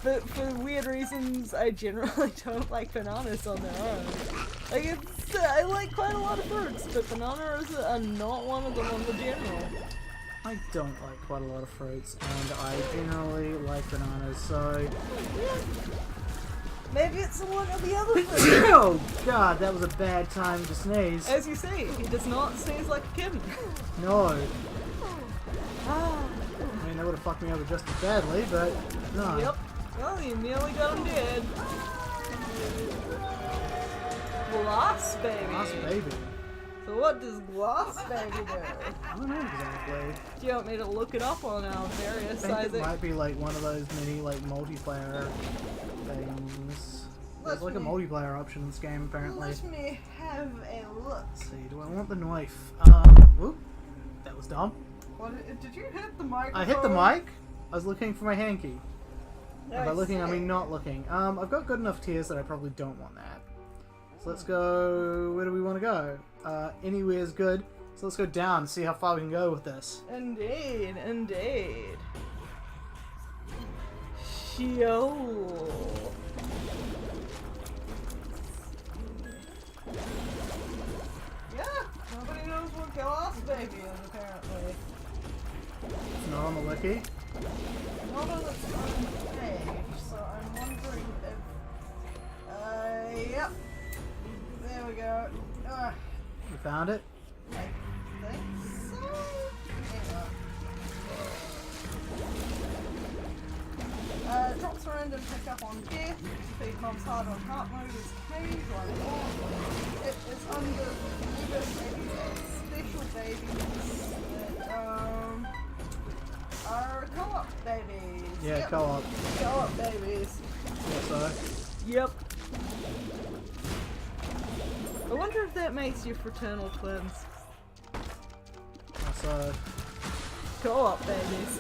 But for weird reasons, I generally don't like bananas on their own. Like, I like quite a lot of fruits, but bananas are not one of them on the general. I don't like quite a lot of fruits, and I generally like bananas, so... Maybe it's one or the other thing. Oh god, that was a bad time to sneeze. As you see, he does not sneeze like a kitten. No. I mean, that would have fucked me over just as badly, but no. Yep. Well, you nearly got him dead. Glass baby. Nice baby. So what does glass baby do? I don't know exactly. Do you want me to look it up on our various I think sizing? it might be like one of those mini like multiplayer things. There's like a multiplayer option in this game apparently. Let me have a look. Let's see, do I want the knife? Whoop. That was dumb. What, did you hit the microphone? I hit the mic. I was looking for my hanky. And by looking, I see. mean not looking. I've got good enough tiers that I probably don't want that. So let's go... Where do we want to go. Anywhere's good. So let's go down and see how far we can go with this. Indeed, indeed. Yo. Yeah, nobody knows what Gallas Baby is, apparently. It's not on the wiki. Not on its own page, so I'm wondering if... yep. There we go. You found it? I think so? Drops around and pick up on death. Speed bumps hard on heart mode is cage like that. It is under special babies that are co-op babies. Yeah, Yep. co-op. Co-op babies. Yeah, so. Yep. I wonder if that makes you fraternal twins. So. Co-op babies.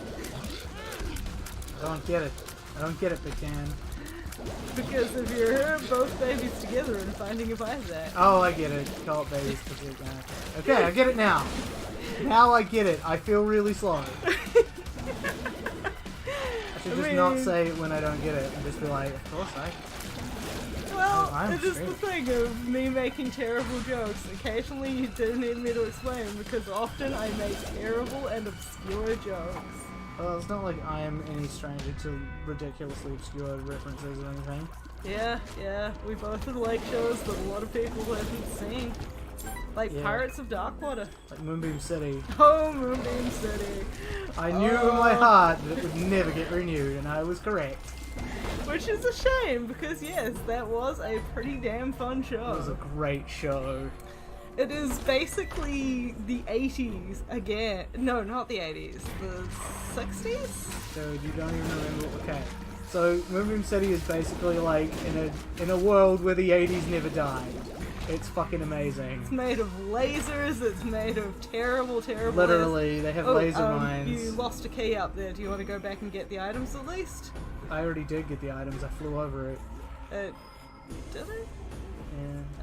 I don't get it. I don't get it, Pecan. Because if you're both babies together and finding a Isaac. Oh, I get it. Co-op babies. Okay, I get it now. Now I get it. I feel really slow. I should just not say it when I don't get it and just be like, of course I. Well, I'm it is straight. the thing of me making terrible jokes. Occasionally you do need me to explain because often I make terrible and obscure jokes. Well, it's not like I am any stranger to ridiculously obscure references or anything. Yeah, we both like shows that a lot of people haven't seen. Like Yeah. Pirates of Darkwater. Like Moonbeam City. Oh, Moonbeam City. I knew in my heart that it would never get renewed, and I was correct. Which is a shame because yes, that was a pretty damn fun show. It was a great show. It is basically the 80s again. No, not the 80s. The 60s? Dude, you don't even remember. Okay. So, Moonbeam City is basically like in a world where the 80s never died. It's fucking amazing. It's made of lasers, it's made of terrible Literally, they have laser You mines. lost a key up there. Do you want to go back and get the items at least? I already did get the items. I flew over it. Did I?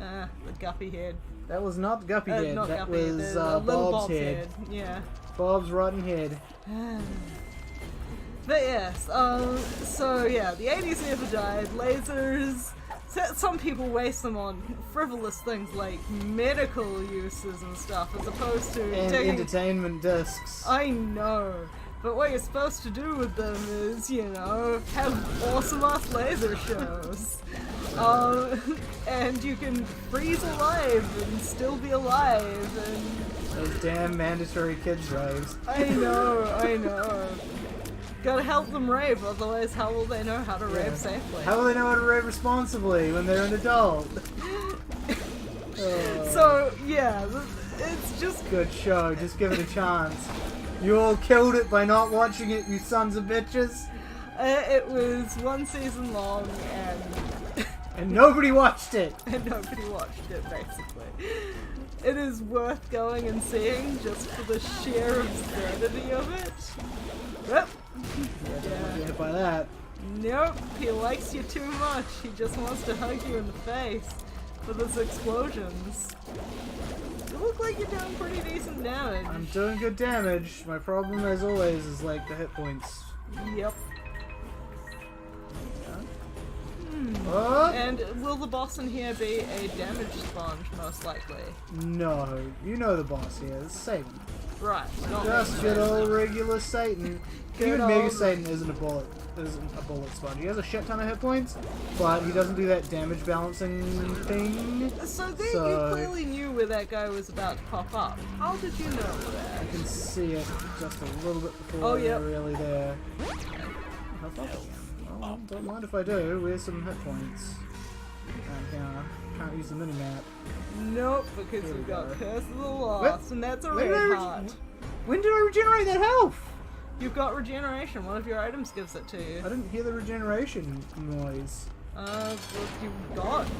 Yeah. The guppy head. That was not the Guppy head. Not That guppy, was the little Bob's head. Yeah. Bob's rotten head. But yes, so yeah, the 80s never died. Lasers. Some people waste them on frivolous things like medical uses and stuff, as opposed to And taking... entertainment discs. I know, but what you're supposed to do with them is, you know, have awesome ass laser shows. And you can freeze alive and still be alive, and... Those damn mandatory kids drives. I know. Gotta help them rave, otherwise how will they know how to rave safely? How will they know how to rave responsibly when they're an adult? So, yeah, it's just... Good show, just give it a chance. You all killed it by not watching it, you sons of bitches. It was one season long, And nobody watched it. and nobody watched it, basically. It is worth going and seeing just for the sheer absurdity of it. Yep. Yeah. Hit by that. Nope, he likes you too much. He just wants to hug you in the face with his explosions. You look like you're doing pretty decent damage. I'm doing good damage. My problem, as always, is like the hit points. Yep. Oh! And will the boss in here be a damage sponge, most likely? No, you know the boss here. It's Satan. Right. Not Just Mega good Satan. old regular Satan. Good Even Mega old- Satan isn't a bullet sponge. He has a shit ton of hit points, but he doesn't do that damage balancing thing. So there So- you clearly knew where that guy was about to pop up. How did you know that? I can see it just a little bit before Oh, they're yep. really there. Health up again. Well, don't mind if I do. Where's some hit points? Can't use the minimap. Nope, because Here we you've got go. Curse of the Lost, and that's a When did red I heart. When did I regenerate that health? You've got regeneration. One of your items gives it to you. I didn't hear the regeneration noise. What you got? 2,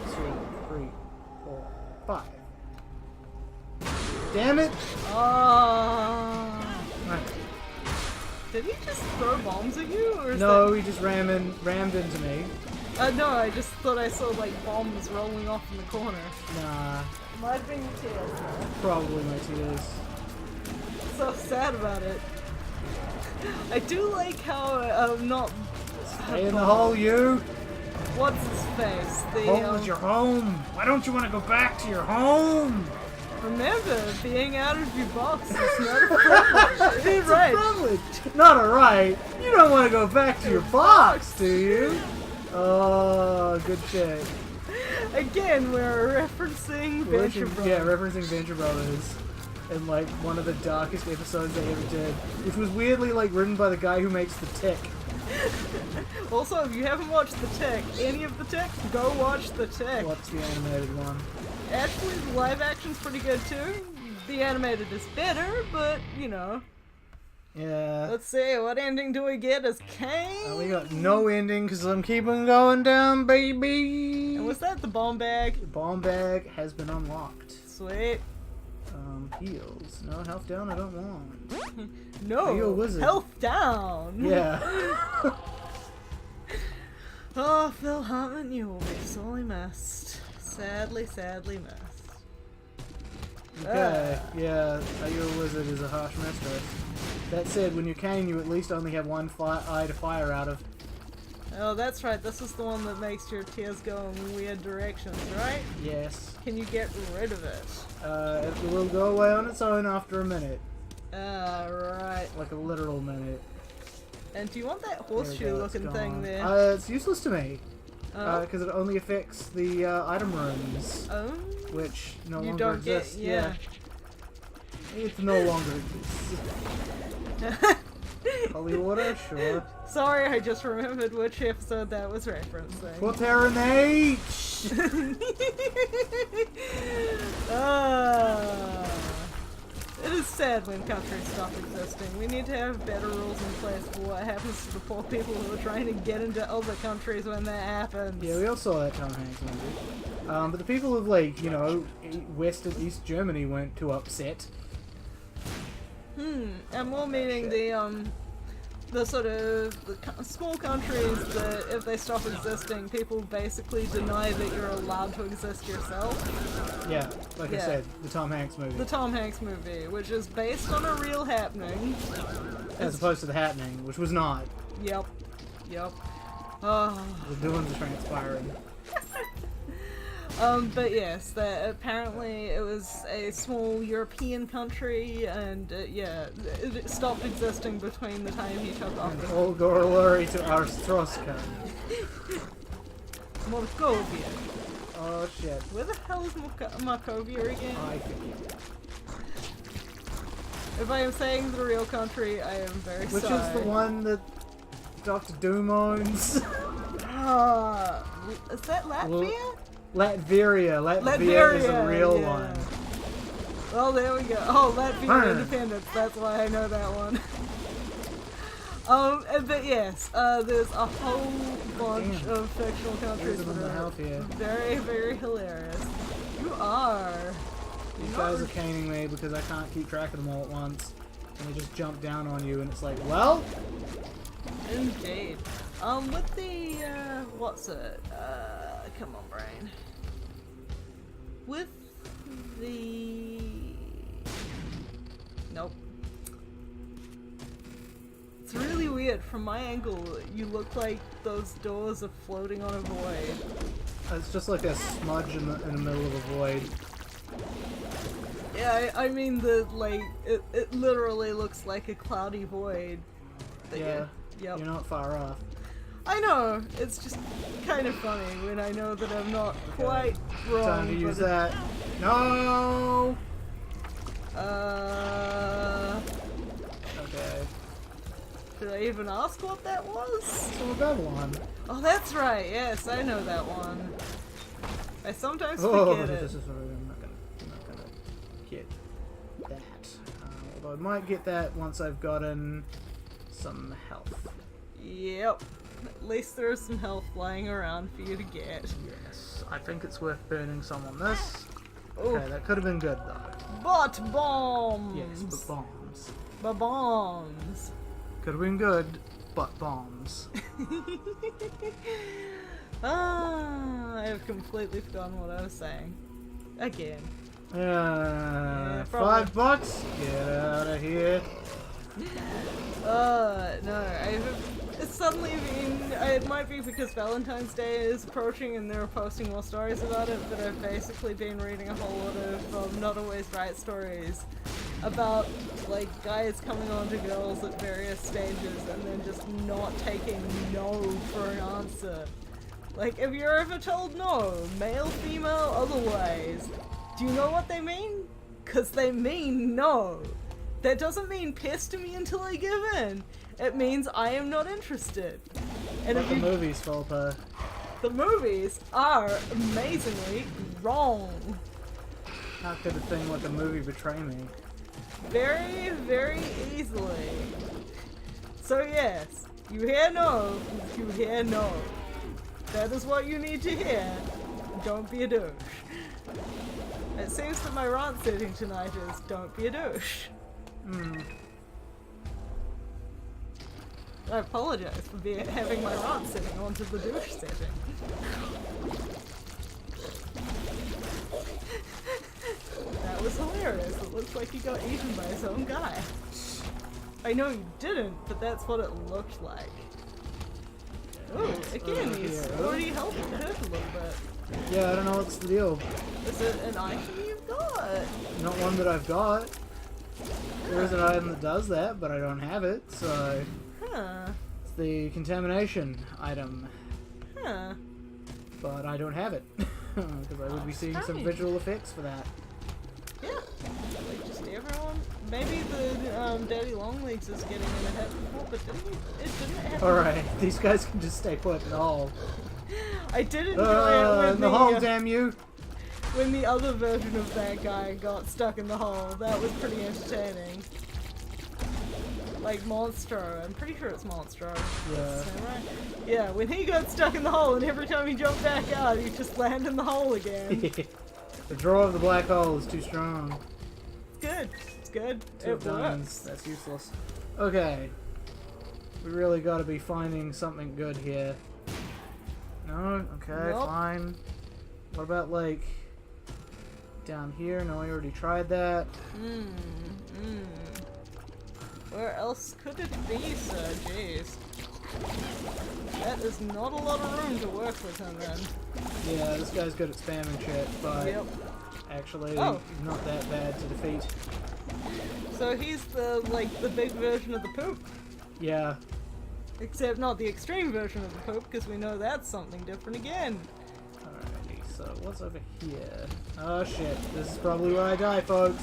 3, 4, 5. Damn it! Oh. Right. Did he just throw bombs at you, or is No, that... he just rammed into me. No, I just thought I saw like bombs rolling off in the corner. Nah, Might have been your tears, though. probably my tears. So sad about it. I do like how not. Stay in the hole, you! What's his face? The Home is your home! Why don't you want to go back to your home? remember, being out of your box is not a privilege. It It's is right. a privilege, not a right. You don't want to go back to your box, do you? Oh, good shit. Again, we're referencing Venture Brothers. Yeah, referencing Venture Brothers in like one of the darkest episodes they ever did, which was weirdly like written by the guy who makes The Tick. Also, if you haven't watched The Tick, any of The Tick, go watch The Tick. What's the animated one? Actually, the live action's pretty good too. The animated is better, but you know. Yeah. Let's see, what ending do we get as Kane? We got no ending because I'm keeping going down, baby. And was that the bomb bag? The bomb bag has been unlocked. Sweet. Heals. No, health down I don't want. No, Are you a wizard? health down. Yeah. Oh, Phil Hartman, you will be sorely missed. Sadly, sadly missed. Okay, yeah, Are You a Wizard is a harsh mistress. That said, when you're Kane, you at least only have one eye to fire out of. Oh, that's right. This is the one that makes your tears go in weird directions, right? Yes. Can you get rid of it? It will go away on its own after a minute. Right. Like a literal minute. And do you want that There we horseshoe go, it's looking thing gone. there? It's useless to me. Because it only affects the item rooms, Oh? which no You longer don't exist. get, yeah. It no longer exists. Holy water, sure. Sorry, I just remembered which episode that was referencing. Put her in H! It is sad when countries stop existing. We need to have better rules in place for what happens to the poor people who are trying to get into other countries when that happens. Yeah, we all saw that Tom Hanks movie. But the people of, like, you know, West and East Germany weren't too upset. And more meaning the sort of small countries that if they stop existing, people basically deny that you're allowed to exist yourself. Yeah, like I Yeah. said, the Tom Hanks movie. The Tom Hanks movie, which is based on a real happening. As opposed to The Happening, which was not. Yep. Oh. The villains are transpiring. But yes, that apparently it was a small European country, and yeah, it stopped existing between the time he took off. And all glory to our Stroska. Mordkovia. Oh shit. Where the hell is Markovia again? I forget. If I am saying the real country, I am very Which sorry. is the one that Dr. Doom owns? Is that Latvia? Latveria. Latvia is a real yeah. one. Well, there we go. Oh, Latvia Huh. independence. That's why I know that one. But yes, there's a whole bunch Damn. of fictional countries There's them in that the are health here. very, very hilarious. You are. These guys are caning me because I can't keep track of them all at once. And they just jump down on you and it's like, well? Indeed. With the, what's it? Come on, brain. With the... Nope. It's really weird. From my angle, you look like those doors are floating on a void. It's just like a smudge in the middle of a void. Yeah, I mean, it literally looks like a cloudy void. But Yeah. Yep. You're not far off. I know, it's just kind of funny when I know that I'm not quite wrong. Time to use but that. No! Okay. Did I even ask what that was? So Babylon. Oh, that's right, yes, I know that one. I sometimes Oh, forget this it. is I'm not gonna get that. Although I might get that once I've gotten some health. Yep. At least there's some health lying around for you to get. Yes, I think it's worth burning some on this. Ooh. Okay, that could have been good though. But bombs! Yes, but bombs. But bombs. Could have been good, but bombs. Ah, I have completely forgotten what I was saying. Again. $5? Get out of here. No, it's suddenly been, it might be because Valentine's Day is approaching and they're posting more stories about it, but I've basically been reading a whole lot of Not Always Right stories about, like, guys coming on to girls at various stages and then just not taking no for an answer. Like, if you're ever told no, male, female, otherwise, do you know what they mean? 'Cause they mean no. That doesn't mean piss to me until I give in. It means I am not interested. And Let the movies fall apart. The movies are amazingly wrong. How could a thing like a movie betray me? Very, very easily. So yes, you hear no, you hear no. That is what you need to hear. Don't be a douche. It seems that my rant setting tonight is don't be a douche. I apologize for having my rant setting onto the douche setting. That was hilarious. It looks like he got eaten by his own guy. I know you didn't, but that's what it looked like. Oh, again, he's already hurt a little bit. Yeah, I don't know what's the deal. Is it an item you've got? Not one that I've got. There is an item that does that, but I don't have it, so... Huh. It's the contamination item. Huh. But I don't have it. Because I would be seeing some strange. visual effects for that. Yeah. Like, just everyone... Maybe the Daddy Longlegs is getting in a hit before, but didn't it happen? Alright, these guys can just stay put in the hole. I did enjoy it when in the hole, damn you! when the other version of that guy got stuck in the hole. That was pretty entertaining. Like Monstro, I'm pretty sure it's Monstro. Yeah. Right? Yeah, when he got stuck in the hole and every time he jumped back out, he just landed in the hole again. The draw of the black hole is too strong. It's good. It's good. Two It guns, works. that's useless. Okay. We really gotta be finding something good here. No? Okay, Nope. fine. What about, like, down here? No, I already tried that. Where else could it be, sir? Jeez. That is not a lot of room to work with him then. Yeah, this guy's good at spamming shit, but Yep. actually, Oh. he's not that bad to defeat. So he's the, like, the big version of the poop. Yeah. Except not the extreme version of the poop, because we know that's something different again. Alrighty, so what's over here? Oh shit, this is probably where I die, folks.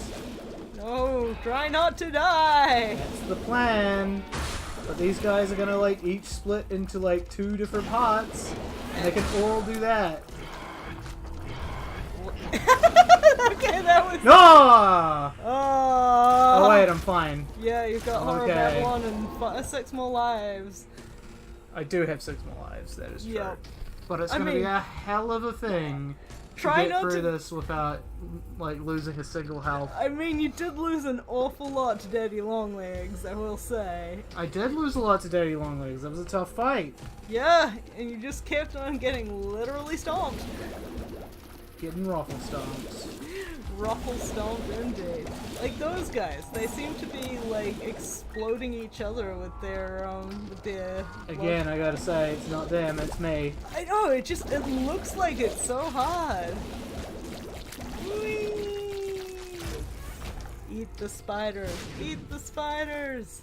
No, try not to die! That's the plan. But these guys are gonna, like, each split into, like, 2 different pots, and they can all do that. Okay, that was... No! Oh, Oh wait, I'm fine. yeah, you've got horror Okay. that one and 6 more lives. I do have 6 more lives, that is true. Yep. But it's I gonna be mean- a hell of a thing Try to get not through to... this without, like, losing a single health. I mean, you did lose an awful lot to Daddy Longlegs, I will say. I did lose a lot to Daddy Longlegs. That was a tough fight. Yeah, and you just kept on getting literally stomped. Getting ruffle stomps. Ruffle stomped indeed. Like those guys, they seem to be like exploding each other with their Again, I gotta say, it's not them, it's me. I know, it looks like it's so hard. Whee! Eat the spiders, eat the spiders!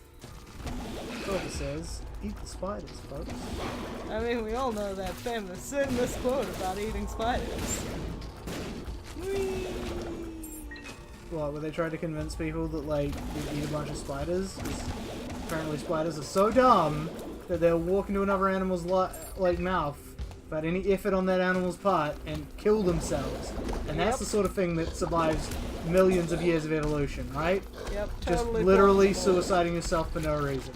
Focus says, eat the spiders, folks. I mean, we all know that famous quote about eating spiders. Whee! What, where they tried to convince people that, like, you eat a bunch of spiders? 'Cause apparently spiders are so dumb that they'll walk into another animal's, like, mouth without any effort on that animal's part and kill themselves. And that's Yep. the sort of thing that survives millions of years of evolution, right? Yep, Just totally literally possible. suiciding yourself for no reason.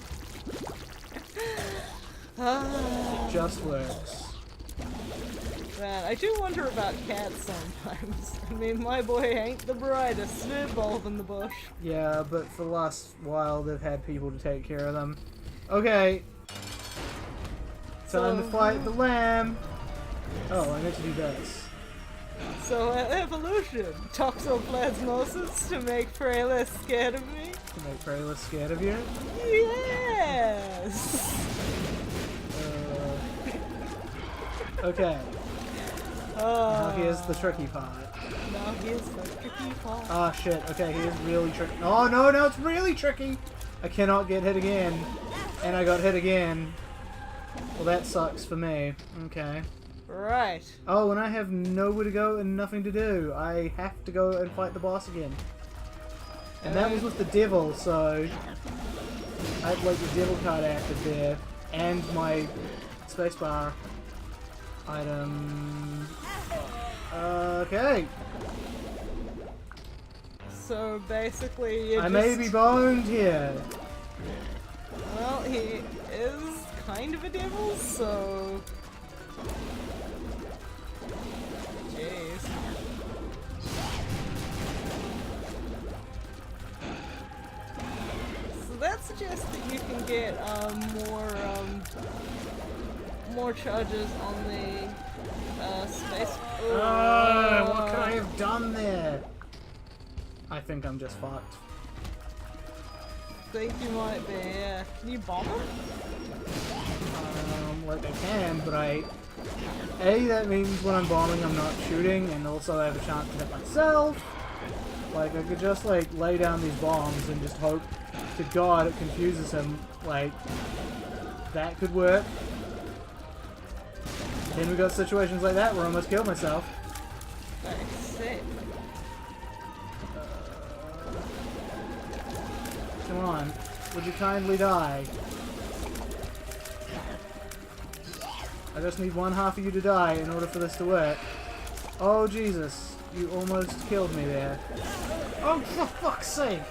Ah. It just works. Man, I do wonder about cats sometimes. I mean, my boy ain't the brightest bulb in the bush. Yeah, but for the last while they've had people to take care of them. Okay. Time to fight the lamb. Oh, I meant to do this. So, evolution. Toxoplasmosis to make Prey less scared of me? To make Prey less scared of you? Yes! Okay. Now here's the tricky part. Now here's the tricky part. Ah, shit. Okay, here's really tricky. Oh, no, no, it's really tricky! I cannot get hit again. And I got hit again. Well, that sucks for me. Okay. Right. Oh, and I have nowhere to go and nothing to do. I have to go and fight the boss again. And that was with the devil, so I had like the devil card active there. And my spacebar item. Okay. So basically, I may be boned here. Well, he is kind of a devil, so. Jeez. So that suggests that you can get more charges on the space. What could I have done there? I think I'm just fucked. Think you might be, yeah. Can you bomb him? Like I can, but that means when I'm bombing I'm not shooting, and also I have a chance to hit myself. Like, I could just, like, lay down these bombs and just hope to God it confuses him. Like, that could work. Then we got situations like that where I almost killed myself. That's sick. Come on. Would you kindly die? I just need one half of you to die in order for this to work. Oh, Jesus. You almost killed me there. Oh, for fuck's sake!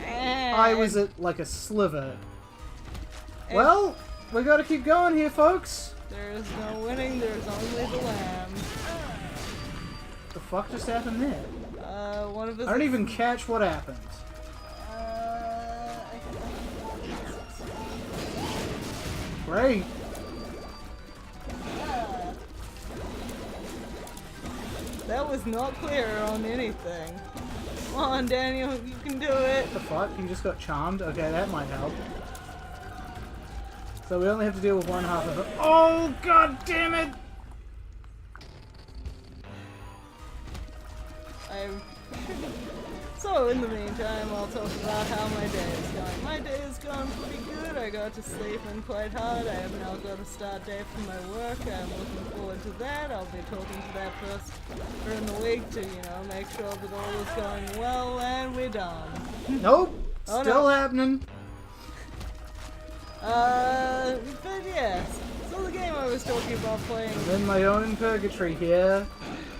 I was at, like, a sliver. Well, we gotta keep going here, folks. There is no winning, there's only the lamb. The fuck just happened there? One of his... I don't even catch what happened. Great. That was not clear on anything. Come on, Daniel, you can do it. What the fuck? You just got charmed? Okay, that might help. So we only have to deal with one half of it. Oh, god damn it! So, in the meantime, I'll talk about how my day is going. My day is going pretty good. I got to sleep in quite hard. I have now got a start date for my work. I'm looking forward to that. I'll be talking to that person during the week to, make sure that all is going well, and we're done. Nope! Oh, Still no. happening. But yes. So the game I was talking about playing... I'm in my own purgatory here.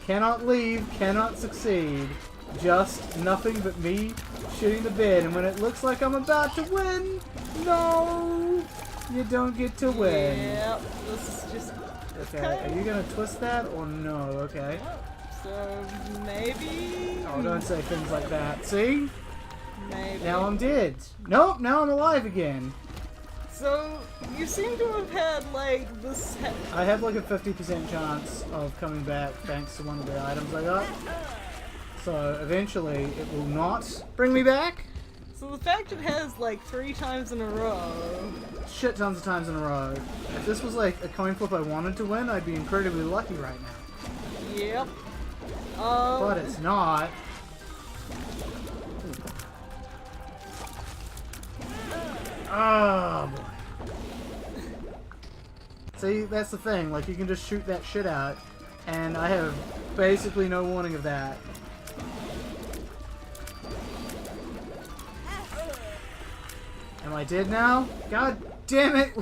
Cannot leave, cannot succeed. Just nothing but me shooting the bed, and when it looks like I'm about to win, no, you don't get to win. Yep, this is just... Okay, are you gonna twist that or no? Okay. So, maybe... Oh, don't say things like that. See? Maybe. Now I'm dead. Nope, now I'm alive again. So, you seem to have had, like, this... I have like a 50% chance of coming back thanks to one of the items I got. So eventually it will not bring me back. So the fact it has like 3 times in a row. Shit tons of times in a row. If this was like a coin flip I wanted to win, I'd be incredibly lucky right now. Yep. But it's not. Oh boy. See, that's the thing. Like, you can just shoot that shit out, and I have basically no warning of that. Am I dead now? God damn it!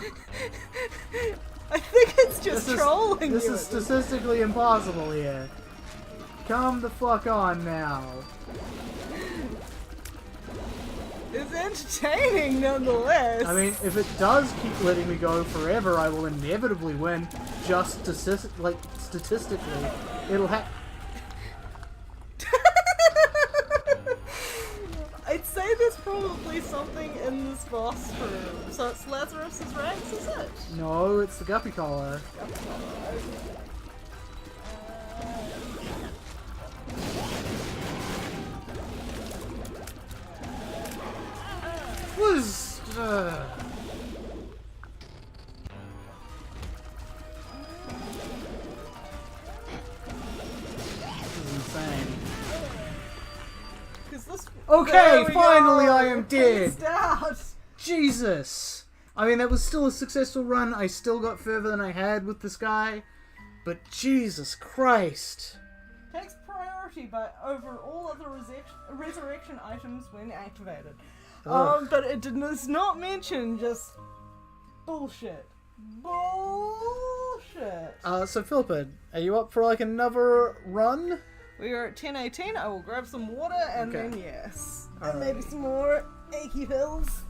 I think it's just trolling This you. is statistically impossible here. Come the fuck on now. It's entertaining nonetheless. I mean, if it does keep letting me go forever, I will inevitably win. Just statistically, it'll have. I'd say there's probably something in this boss room. So it's Lazarus's ranks, is it? No, it's the guppy collar. Ugh. This is insane. 'Cause this. Okay, There we finally go. I am dead. Peaced out. Jesus! I mean, that was still a successful run. I still got further than I had with this guy. But Jesus Christ. Takes priority over all other resurrection items when activated. Ugh. But it does not mention just bullshit. Bullshit. So Philippa, are you up for like another run? We are at 10:18. I will grab some water and Okay. then yes. And Alrighty. maybe some more achy pills.